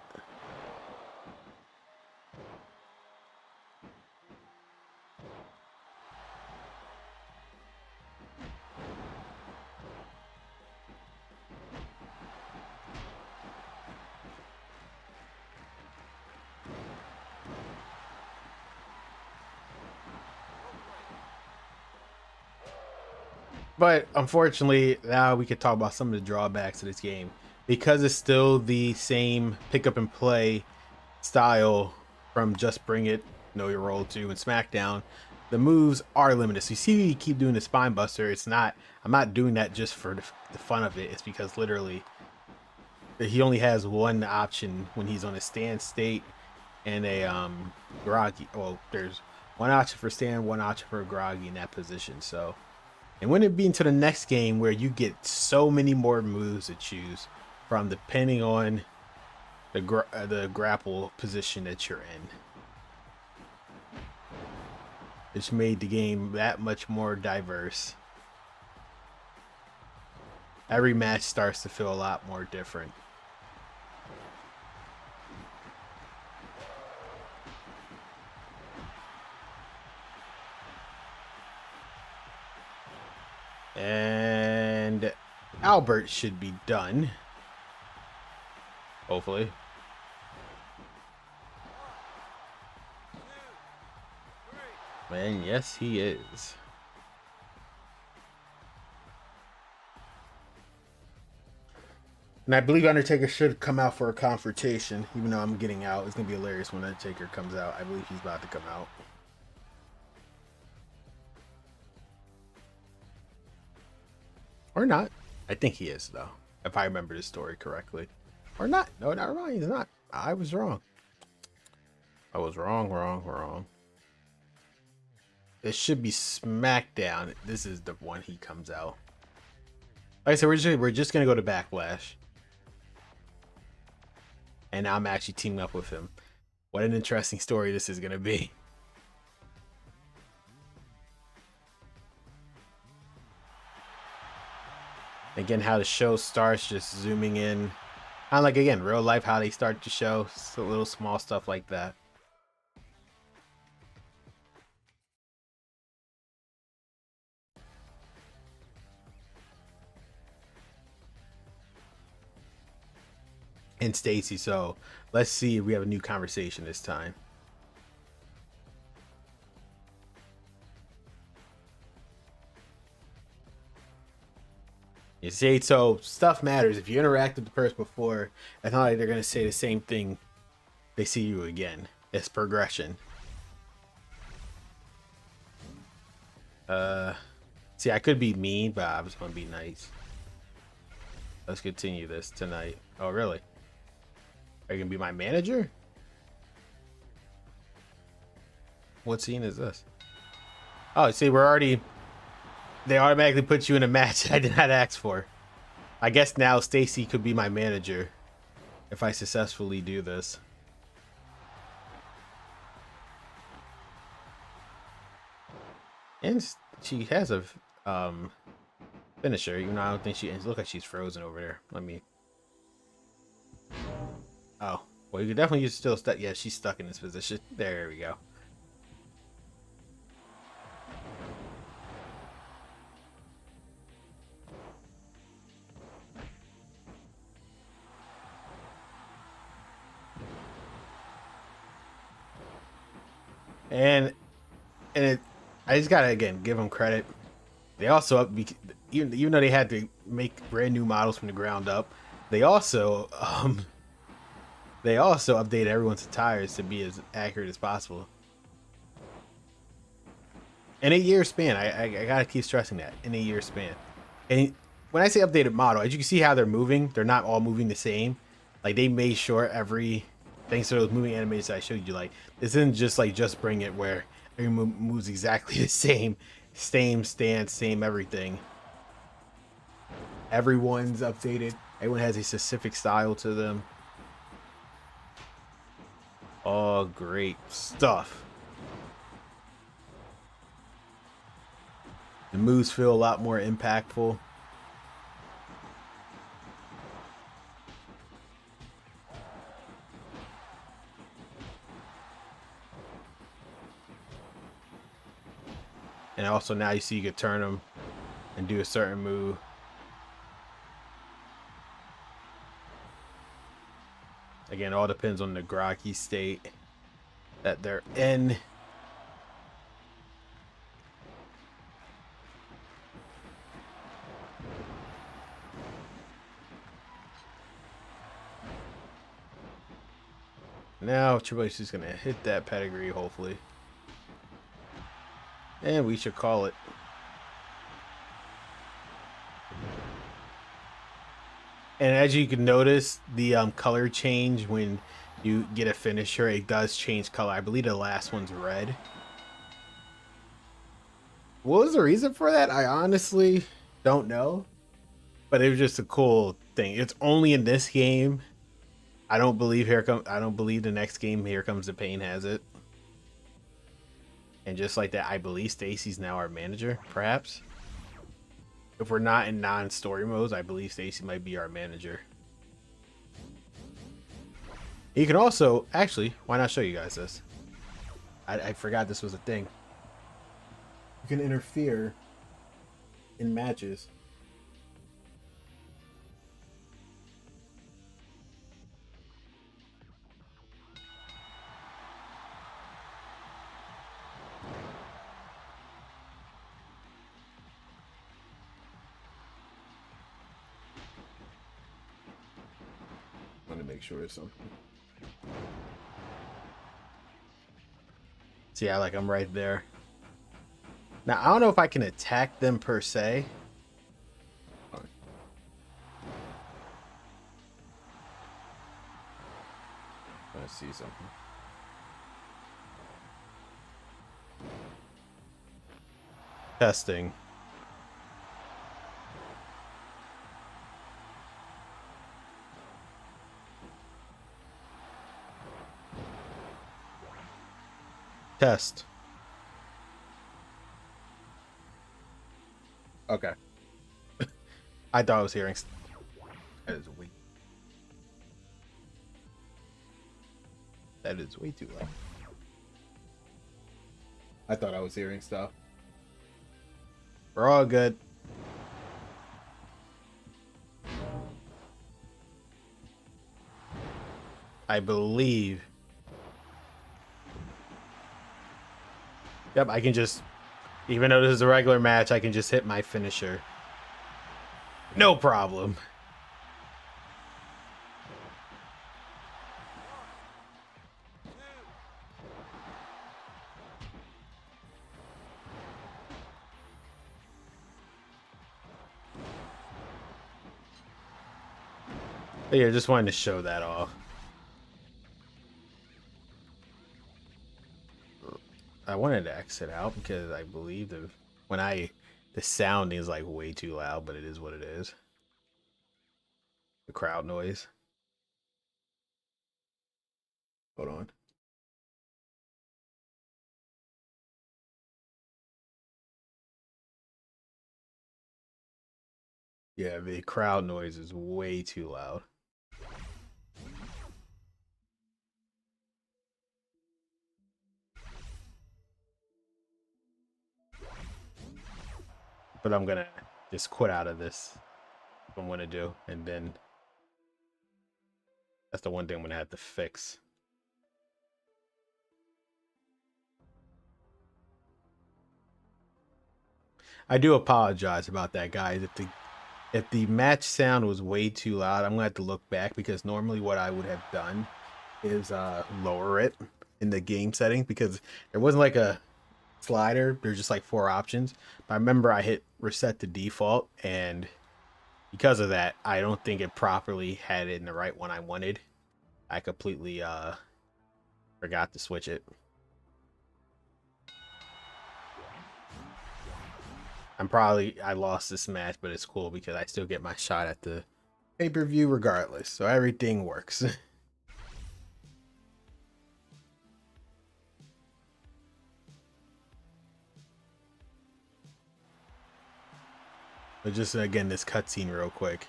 But unfortunately, now we could talk about some of the drawbacks of this game. Because it's still the same pick up and play style from Just Bring It, Know Your Role 2, and SmackDown, the moves are limited. So you see me keep doing the spine buster. I'm not doing that just for the fun of it. It's because literally he only has one option when he's on a stand state and a groggy. Well, there's one option for stand, one option for groggy in that position. So, and when it be into the next game where you get so many more moves to choose from depending on the grapple position that you're in. It's made the game that much more diverse. Every match starts to feel a lot more different. And Albert should be done. Hopefully. And yes, he is. And I believe Undertaker should come out for a confrontation, even though I'm getting out. It's going to be hilarious when Undertaker comes out. I believe he's about to come out. Or not. I think he is, though, if I remember the story correctly. Or not. No, not wrong. He's not. I was wrong. I was wrong. It should be SmackDown. This is the one he comes out. Like I said, we're just gonna go to Backlash, and I'm actually teaming up with him. What an interesting story this is gonna be. Again, how the show starts, just zooming in, kind of like again real life how they start the show. So little small stuff like that. And Stacy, so let's see if we have a new conversation this time. You see, so stuff matters. If you interact with the person before, it's not like they're gonna say the same thing. They see you again. It's progression. See, I could be mean, but I was gonna be nice. Let's continue this tonight. Oh, really? Are you gonna be my manager? What scene is this? Oh, see, they automatically put you in a match I did not ask for. I guess now Stacy could be my manager if I successfully do this. And she has a finisher, even though I don't think she ends. Look like she's frozen over there. Let me. Oh, well, you could definitely use still stuck. Yeah, she's stuck in this position. There we go. And I just gotta again give them credit. They also even though they had to make brand new models from the ground up, they also updated everyone's attires to be as accurate as possible. In a year span. I gotta keep stressing that. In a year span. And when I say updated model, as you can see how they're moving, they're not all moving the same. Like they made sure every, thanks to those moving animations I showed you, like this isn't just like Just Bring It where every move moves exactly the same stance, same everything. Everyone's updated. Everyone has a specific style to them. Oh, great stuff. The moves feel a lot more impactful. And also now you see you can turn them and do a certain move. Again, all depends on the groggy state that they're in. Now Triple H is going to hit that pedigree, hopefully. And we should call it. And as you can notice, the color change when you get a finisher, it does change color. I believe the last one's red. What was the reason for that? I honestly don't know. But it was just a cool thing. It's only in this game. I don't believe the next game Here Comes the Pain has it. And just like that, I believe Stacy's now our manager, perhaps. If we're not in non-story modes, I believe Stacy might be our manager. You can also, actually, why not show you guys this? I forgot this was a thing. You can interfere in matches. I want to make sure it's something. See, I'm right there. Now, I don't know if I can attack them per se. Let's see something. Testing. Test. Okay. I thought I was hearing. That is weak. That is way too loud. I thought I was hearing stuff. We're all good. I believe. Yep, I can just, even though this is a regular match, I can just hit my finisher. No problem. But yeah, just wanted to show that off. I wanted to exit out because I believe the sound is like way too loud, but it is what it is. The crowd noise. Hold on. Yeah, the crowd noise is way too loud. But I'm gonna just quit out of this. What I'm gonna do, and then that's the one thing I'm gonna have to fix. I do apologize about that, guys. If the match sound was way too loud, I'm gonna have to look back because normally what I would have done is lower it in the game setting because there wasn't like a slider, there's just like 4 options. But I remember I hit reset to default, and because of that, I don't think it properly had it in the right one I wanted. I completely forgot to switch it. I lost this match, but it's cool because I still get my shot at the pay-per-view regardless. So everything works. But just again, this cutscene real quick.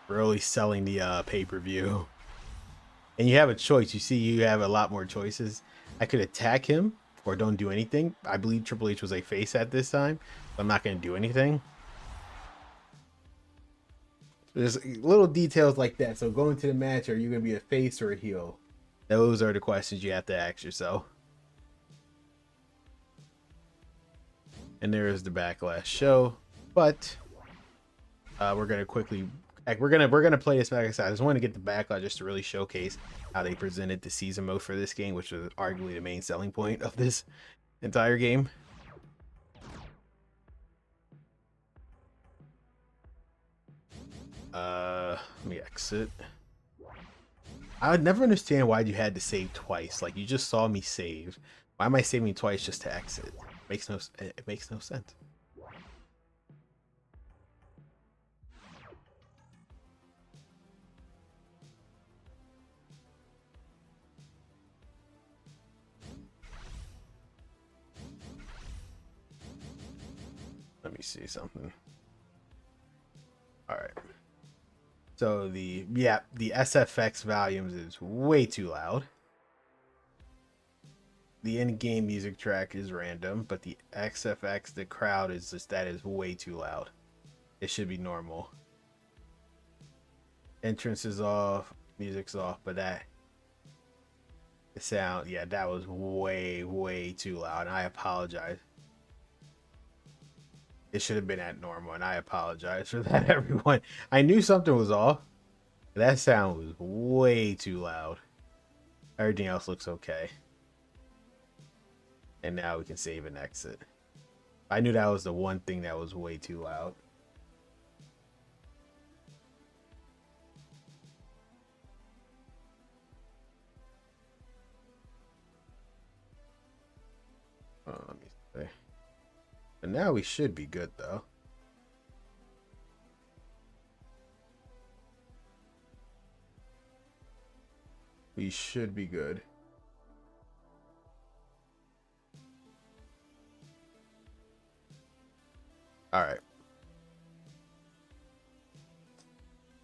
Really selling the pay-per-view. And you have a choice. You see, you have a lot more choices. I could attack him or don't do anything. I believe Triple H was a face at this time, but I'm not going to do anything. There's little details like that. So going to the match, are you going to be a face or a heel? Those are the questions you have to ask yourself. And there is the Backlash show. But we're gonna quickly, we're gonna play this back. I just want to get the Backlash just to really showcase how they presented the season mode for this game, which was arguably the main selling point of this entire game. Let me exit. I would never understand why you had to save twice. Like, you just saw me save. Why am I saving twice just to exit? It makes no sense. Let me see something. All right. So the SFX volumes is way too loud. The in-game music track is random, but the XFX, the crowd is just, that is way too loud. It should be normal. Entrance is off, music's off, but the sound, yeah, that was way too loud. And I apologize. It should have been at normal, and I apologize for that, everyone. I knew something was off. That sound was way too loud. Everything else looks okay. And now we can save and exit. I knew that was the one thing that was way too loud. Let me see. And now we should be good, though. We should be good. All right.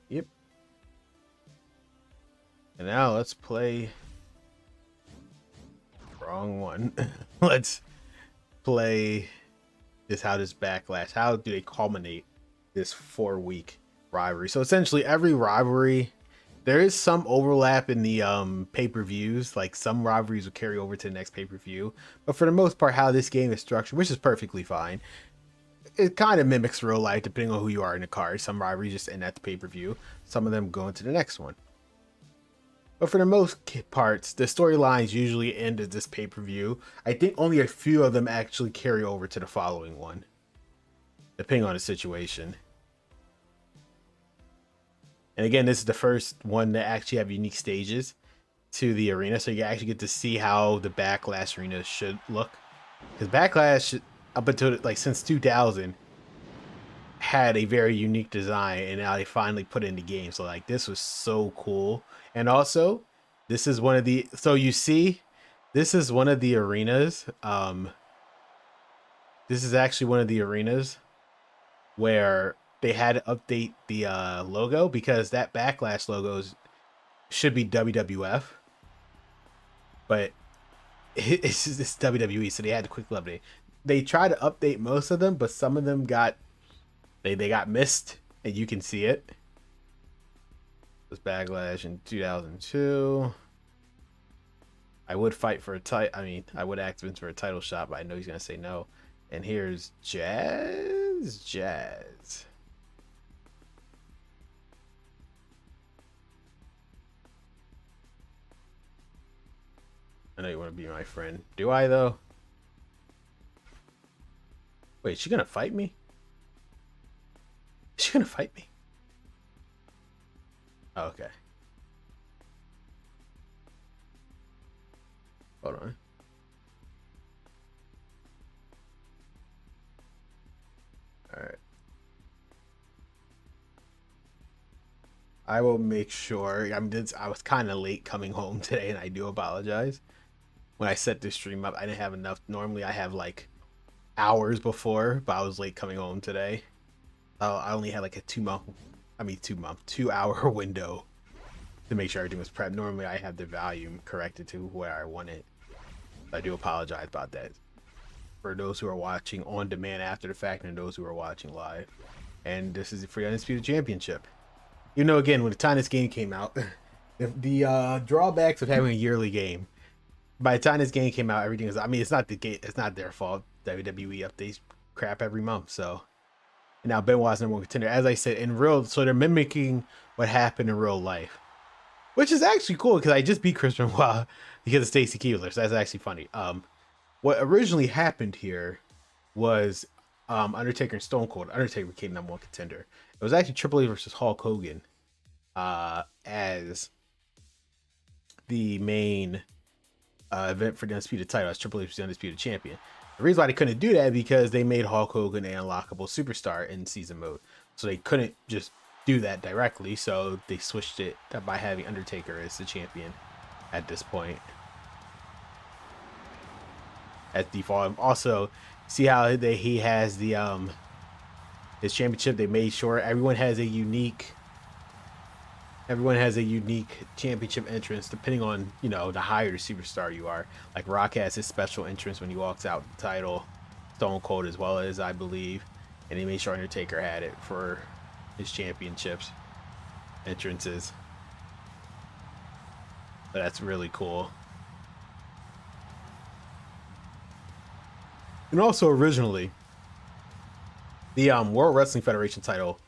Yep. And now let's play. Wrong one. Let's play this. How does Backlash? How do they culminate this 4-week rivalry? So essentially, every rivalry, there is some overlap in the pay-per-views. Like, some rivalries will carry over to the next pay-per-view, but for the most part, how this game is structured, which is perfectly fine, it kind of mimics real life depending on who you are in the card. Some rivalries just end at the pay-per-view. Some of them go into the next one. But for the most parts, the storylines usually end at this pay-per-view. I think only a few of them actually carry over to the following one, depending on the situation. And again, this is the first one that actually have unique stages to the arena, so you actually get to see how the Backlash arena should look. Because Backlash, up until like since 2000, had a very unique design, and now they finally put it in the game. So like, this was so cool. And also, this is one of the, so you see, this is one of the arenas. This is actually one of the arenas where they had to update the logo, because that Backlash logo should be WWF, but it's WWE, so they had to quickly update. They tried to update most of them, but some of them got they got missed, and you can see it. This Backlash in 2002. I would fight for a title. I mean, I would ask Vince for a title shot, but I know he's gonna say no. And here's Jazz. I know you want to be my friend. Do I, though? Wait, she gonna fight me? Is she gonna fight me? Oh, okay. Hold on. All right. I will make sure. I was kind of late coming home today, and I do apologize. When I set this stream up, I didn't have enough. Normally, I have like hours before, but I was late coming home today. I only had like a 2 hour window to make sure everything was prepped. Normally, I have the volume corrected to where I want it. I do apologize about that for those who are watching on demand after the fact and those who are watching live. And this is for the Undisputed Championship. You know, again, when the time this game came out, the drawbacks of having a yearly game. By the time this game came out, everything was. I mean, it's not the game. It's not their fault. WWE updates crap every month. So and now Benoit's number one contender, as I said, in real. So they're mimicking what happened in real life, which is actually cool because I just beat Chris Benoit because of Stacy Keibler. So that's actually funny. What originally happened here was Undertaker and Stone Cold. Undertaker became number one contender. It was actually Triple H versus Hulk Hogan as the main event for the Undisputed title as Triple H was the Undisputed Champion. The reason why they couldn't do that because they made Hulk Hogan an unlockable superstar in season mode. So they couldn't just do that directly. So they switched it by having Undertaker as the champion at this point. At default. Also, see how he has the his championship. They made sure everyone has a unique championship entrance depending on, you know, the higher the superstar you are. Like Rock has his special entrance when he walks out the title, Stone Cold as well as, I believe, and they made sure Undertaker had it for his championships entrances. So that's really cool. And also originally, the World Wrestling Federation title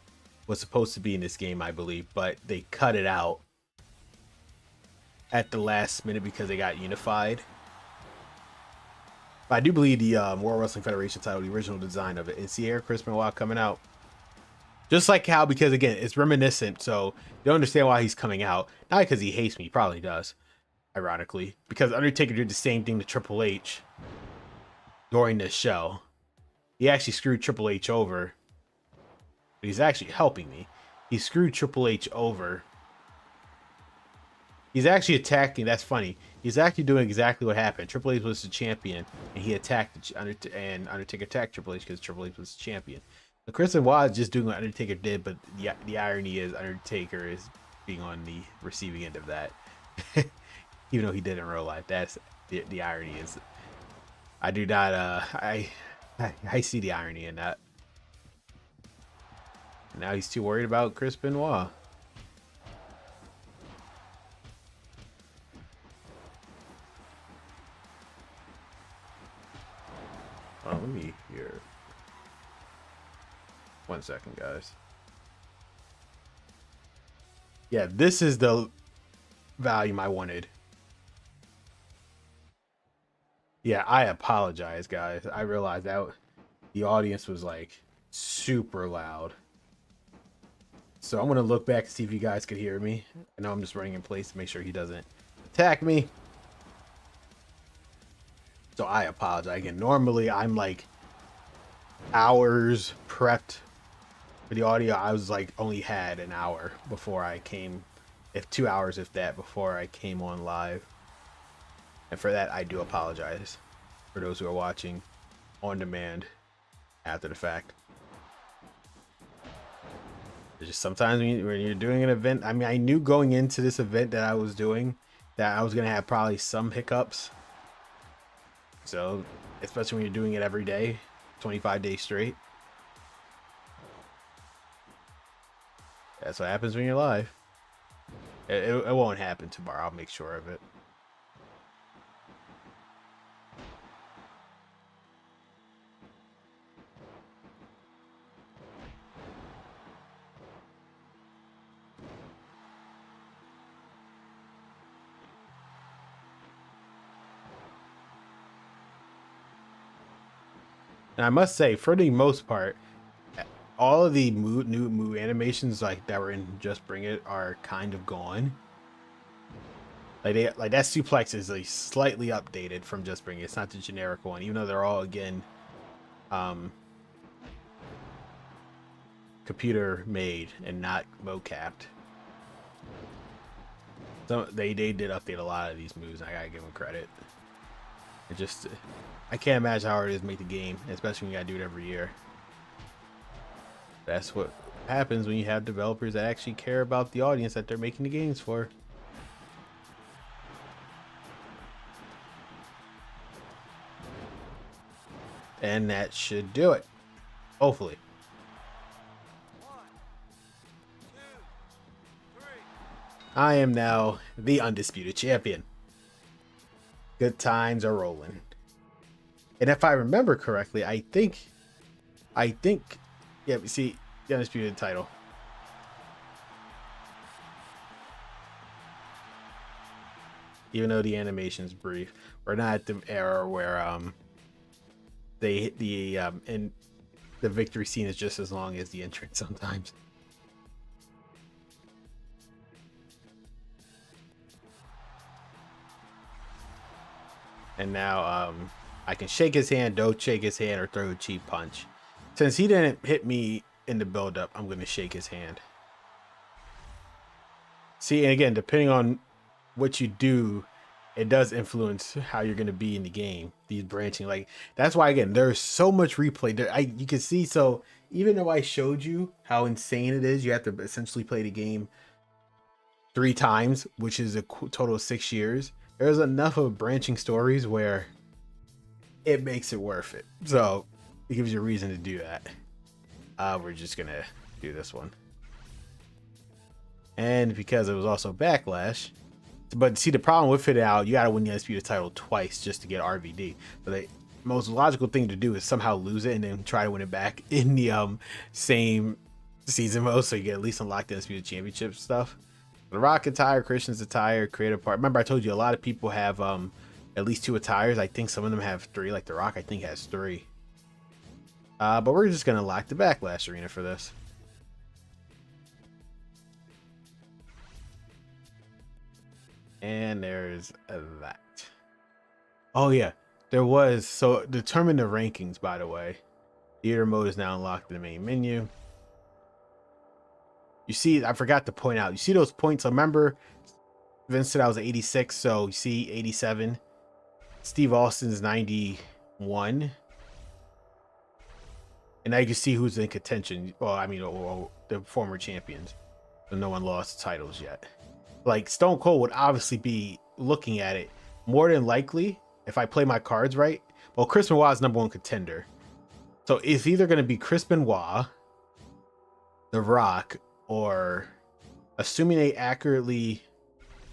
was supposed to be in this game, I believe, but they cut it out at the last minute because they got unified. But I do believe the World Wrestling Federation title, the original design of it, is here, Chris Benoit coming out. Just like how, because again, it's reminiscent, so you don't understand why he's coming out. Not because he hates me, he probably does, ironically. Because Undertaker did the same thing to Triple H during this show. He actually screwed Triple H over. But he's actually helping me. He screwed Triple H over. He's actually attacking. That's funny. He's actually doing exactly what happened. Triple H was the champion, and he attacked, and Undertaker attacked Triple H because Triple H was the champion. So Chris Benoit is just doing what Undertaker did, but the irony is Undertaker is being on the receiving end of that. Even though he did in real life. That's the irony is. I do not. I see the irony in that. Now he's too worried about Chris Benoit. Let me hear. 1 second, guys. Yeah, this is the volume I wanted. Yeah, I apologize, guys. I realized that the audience was like super loud. So I'm going to look back to see if you guys could hear me. I know I'm just running in place to make sure he doesn't attack me. So I apologize. Again, normally I'm like hours prepped for the audio. I was like only had an hour before I came, if 2 hours, if that, before I came on live. And for that, I do apologize for those who are watching on demand after the fact. Just sometimes when you're doing an event, I mean, I knew going into this event that I was doing that I was going to have probably some hiccups. So, especially when you're doing it every day, 25 days straight. That's what happens when you're live. It won't happen tomorrow. I'll make sure of it. And I must say, for the most part, all of the new move animations like that were in Just Bring It are kind of gone. Like that suplex is like slightly updated from Just Bring It. It's not the generic one, even though they're all again computer made and not mocapped. So they did update a lot of these moves, and I gotta give them credit. It just, I can't imagine how hard it is to make the game, especially when you gotta do it every year. That's what happens when you have developers that actually care about the audience that they're making the games for. And that should do it. Hopefully. 1, 2, 3. I am now the undisputed champion. Good times are rolling. And if I remember correctly, I think, yeah, see, the undisputed title. Even though the animation's brief, we're not at the era where and the victory scene is just as long as the entrance sometimes. And now I can shake his hand, don't shake his hand, or throw a cheap punch. Since he didn't hit me in the build-up, I'm going to shake his hand. See, and again, depending on what you do, it does influence how you're going to be in the game. These branching, like, that's why, again, there's so much replay there. You can see, so even though I showed you how insane it is, you have to essentially play the game 3 times, which is a total of 6 years. There's enough of branching stories where it makes it worth it. So it gives you a reason to do that. We're just going to do this one. And because it was also Backlash, but see, the problem with it out, you got to win the Undisputed title twice just to get RVD. But the most logical thing to do is somehow lose it and then try to win it back in the same season mode, so you get at least unlock the Undisputed Championship stuff. The Rock attire, Christian's attire, creative part. Remember, I told you a lot of people have at least 2 attires. I think some of them have 3. Like The Rock, I think has 3. But we're just gonna lock the Backlash arena for this. And there's that. Oh yeah, there was. So determine the rankings, by the way. Theater mode is now unlocked in the main menu. You see, I forgot to point out. You see those points? I remember Vince said I was 86, so you see 87. Steve Austin's 91. And now you can see who's in contention. Well, I mean, the former champions. So no one lost titles yet. Like, Stone Cold would obviously be looking at it more than likely if I play my cards right. Well, Chris Benoit is #1 contender. So it's either going to be Chris Benoit, The Rock, or assuming they accurately...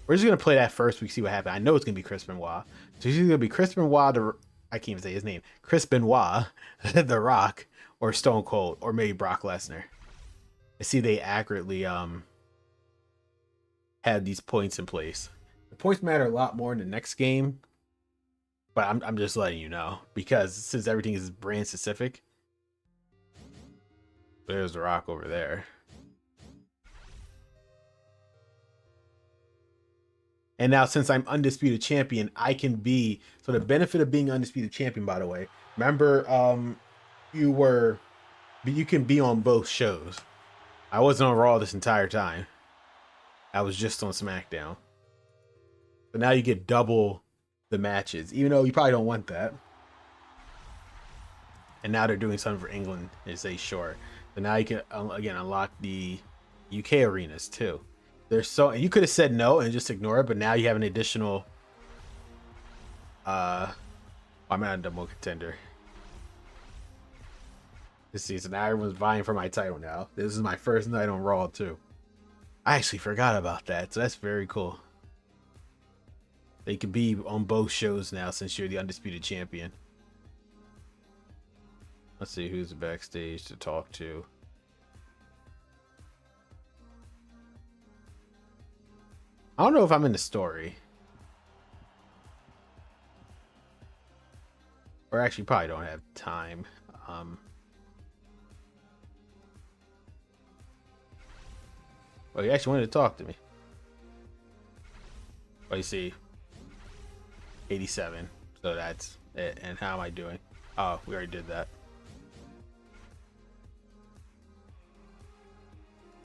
We're just going to play that first. We can see what happens. I know it's going to be Chris Benoit. So it's either going to be Chris Benoit, I can't even say his name. Chris Benoit, The Rock, or Stone Cold, or maybe Brock Lesnar. I see they accurately had these points in place. The points matter a lot more in the next game, but I'm just letting you know, because since everything is brand specific. There's The Rock over there. And now, since I'm undisputed champion, I can be... So the benefit of being undisputed champion, by the way, remember, you can be on both shows. I wasn't on Raw this entire time. I was just on SmackDown. But now you get double the matches, even though you probably don't want that. And now they're doing something for England. They say sure. But now you can, again, unlock the UK arenas too. There's so... You could have said no and just ignore it, but now you have an additional... I'm not a double contender. This season, now everyone's vying for my title now. This is my first night on Raw too. I actually forgot about that, so that's very cool. They can be on both shows now since you're the undisputed champion. Let's see who's backstage to talk to. I don't know if I'm in the story. Or actually probably don't have time. Well, he actually wanted to talk to me. Well, you see, 87. So that's it. And how am I doing? Oh, we already did that.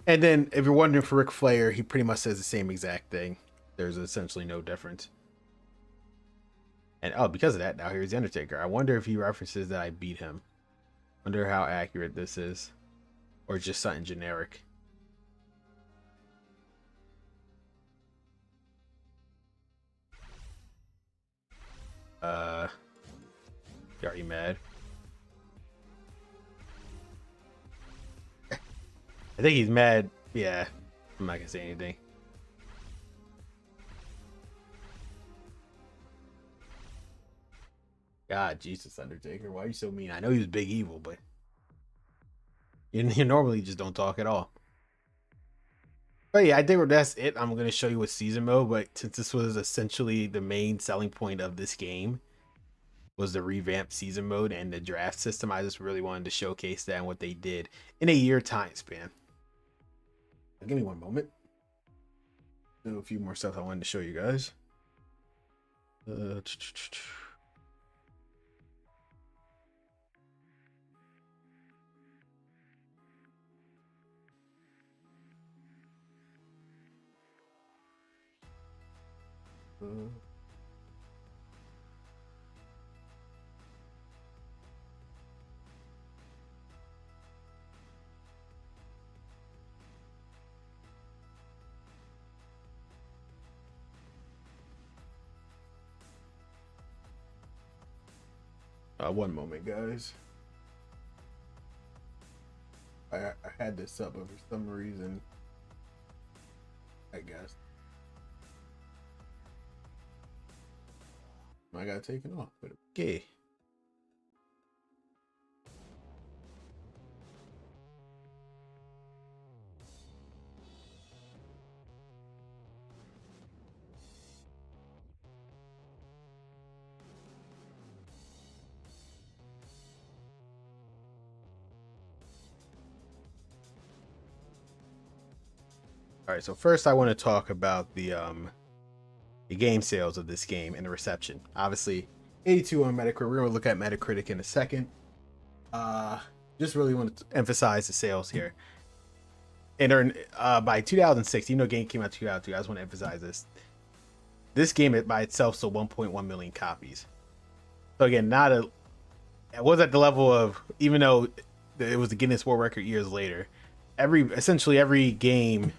And then, if you're wondering for Ric Flair, he pretty much says the same exact thing. There's essentially no difference. And oh, because of that, now here's the Undertaker. I wonder if he references that I beat him. Wonder how accurate this is, or just something generic. You already mad? I think he's mad. Yeah, I'm not gonna say anything. God, Jesus, Undertaker, why are you so mean? I know he was big evil, but you normally just don't talk at all. But yeah, I think that's it. I'm gonna show you with season mode, but since this was essentially the main selling point of this game, was the revamped season mode and the draft system, I just really wanted to showcase that and what they did in a year time span. Give me one moment. Do a few more stuff I wanted to show you guys. One moment, guys. I had this up, but for some reason, I guess I got taken off. But okay. All right, so first I want to talk about the game sales of this game and the reception. Obviously, 82 on Metacritic. We're gonna look at Metacritic in a second. Just really want to emphasize the sales here. And by 2006, even though the game came out 2002, I just want to emphasize this. This game by itself sold 1.1 million copies. So again, it was at the level of, even though it was the Guinness World Record years later, essentially every game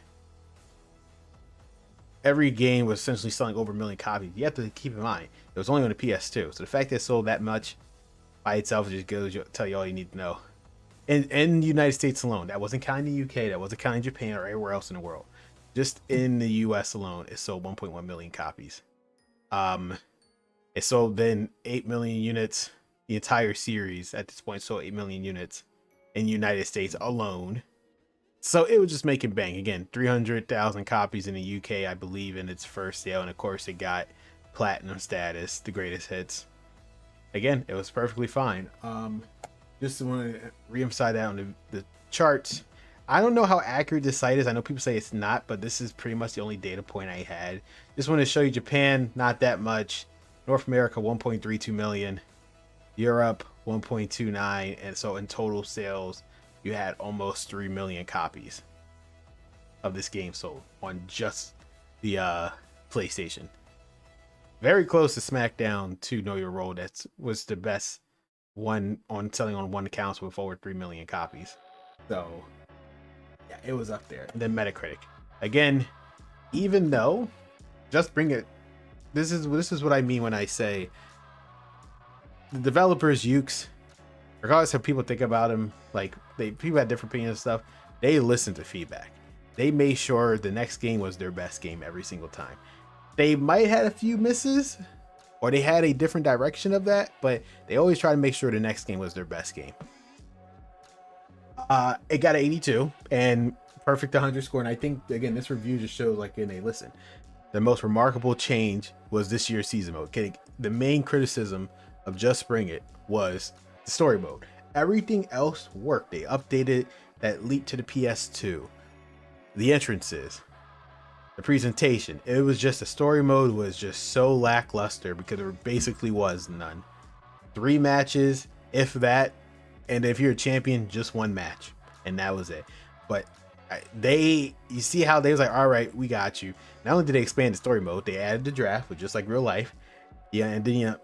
was essentially selling over 1 million copies. You have to keep in mind, it was only on the PS2. So the fact that it sold that much by itself just goes to tell you all you need to know. In the United States alone, that wasn't counting the UK, that wasn't counting Japan or anywhere else in the world. Just in the US alone, it sold 1.1 million copies. It sold then 8 million units. The entire series at this point sold 8 million units in the United States alone. So it was just making bang. Again, 300,000 copies in the UK, I believe, in its first sale. And of course, it got platinum status, the greatest hits. Again, it was perfectly fine. Just want to re-emphasize that on the charts. I don't know how accurate this site is. I know people say it's not, but this is pretty much the only data point I had. Just want to show you Japan, not that much. North America, 1.32 million. Europe, 1.29. And so in total sales, you had almost 3 million copies of this game sold on just the PlayStation. Very close to SmackDown to Know Your Role. That was the best one on selling on one account with over 3 million copies. So yeah, it was up there. And then Metacritic. Again, even though, just bring it. This is what I mean when I say the developers, Ukes, regardless of how people think about them, like people had different opinions and stuff, they listened to feedback. They made sure the next game was their best game every single time. They might have had a few misses, or they had a different direction of that, but they always try to make sure the next game was their best game. It got an 82 and perfect 100 score. And I think, again, this review just shows, like, listen, the most remarkable change was this year's season mode. The main criticism of Just Bring It was the story mode. Everything else worked. They updated that leap to the PS2, the entrances, the presentation. It was just the story mode was just so lackluster because there basically was none. 3 matches, if that, and if you're a champion, just 1 match, and that was it. But you see how they was like, all right, we got you. Not only did they expand the story mode, they added the draft, which just like real life. Yeah, and then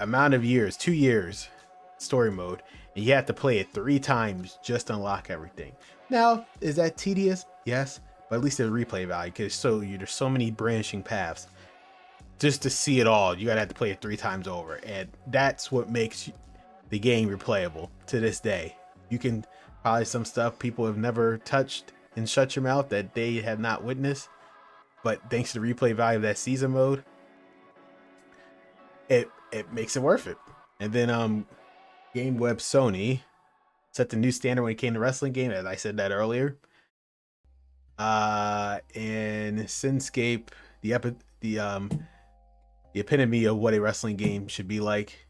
amount of years, 2 years story mode, and you have to play it 3 times just to unlock everything. Now, is that tedious? Yes, but at least there's replay value because there's so many branching paths. Just to see it all, you gotta have to play it 3 times over, and that's what makes the game replayable to this day. You can probably some stuff people have never touched in Shut Your Mouth that they have not witnessed, but thanks to the replay value of that season mode, it makes it worth it. And then Game Web Sony set the new standard when it came to wrestling game, as I said that earlier. And Sinscape, the epitome of what a wrestling game should be like.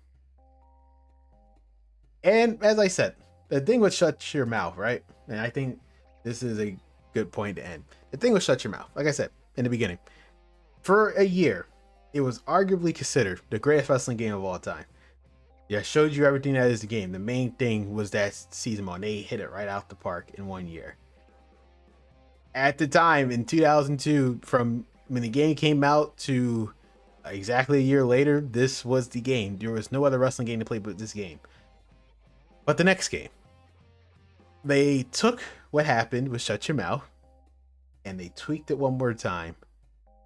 And as I said, the thing with Shut Your Mouth, right? And I think this is a good point to end. The thing with Shut Your Mouth, like I said in the beginning, for a year, it was arguably considered the greatest wrestling game of all time. Yeah, I showed you everything that is the game. The main thing was that season mode. They hit it right out the park in 1 year. At the time, in 2002, from when the game came out to exactly a year later, this was the game. There was no other wrestling game to play but this game. But the next game, they took what happened with Shut Your Mouth and they tweaked it one more time.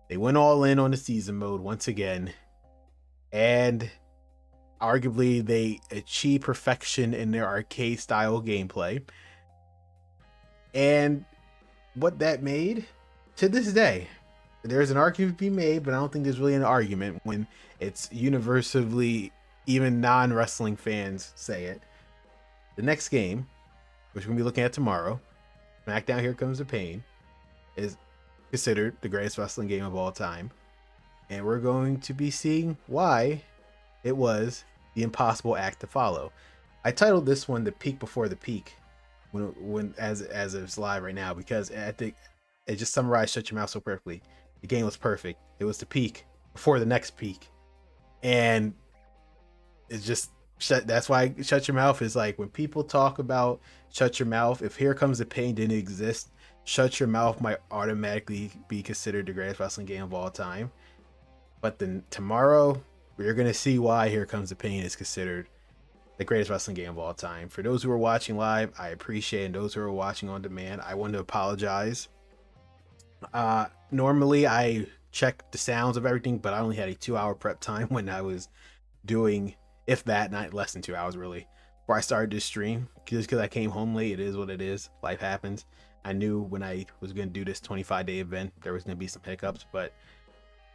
They went all in on the season mode once again, and arguably they achieved perfection in their arcade style gameplay. And what that made, to this day, there's an argument to be made, but I don't think there's really an argument when it's universally, even non-wrestling fans say it. The next game, which we're going to be looking at tomorrow, SmackDown Here Comes the Pain, is considered the greatest wrestling game of all time. And we're going to be seeing why it was the impossible act to follow. I titled this one The Peak Before the Peak when as it's live right now, because I think it just summarized Shut Your Mouth so perfectly. The game was perfect. It was the peak before the next peak. And it's just that's why Shut Your Mouth is like, when people talk about Shut Your Mouth, if Here Comes the Pain didn't exist, Shut Your Mouth might automatically be considered the greatest wrestling game of all time. But then tomorrow, we're going to see why Here Comes the Pain is considered the greatest wrestling game of all time. For those who are watching live, I appreciate it. And those who are watching on demand, I want to apologize. Normally, I check the sounds of everything, but I only had a 2-hour prep time when I was doing, if that, not less than 2 hours really, before I started this stream. Just because I came home late, it is what it is. Life happens. I knew when I was going to do this 25-day event, there was going to be some hiccups, but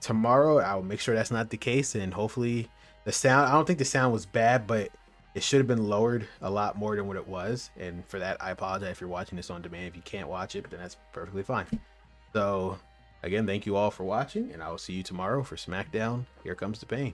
tomorrow I'll make sure that's not the case, and hopefully the sound, I don't think the sound was bad, but it should have been lowered a lot more than what it was, and for that I apologize if you're watching this on demand. If you can't watch it, then that's perfectly fine. So again, thank you all for watching, and I will see you tomorrow for SmackDown Here Comes the Pain.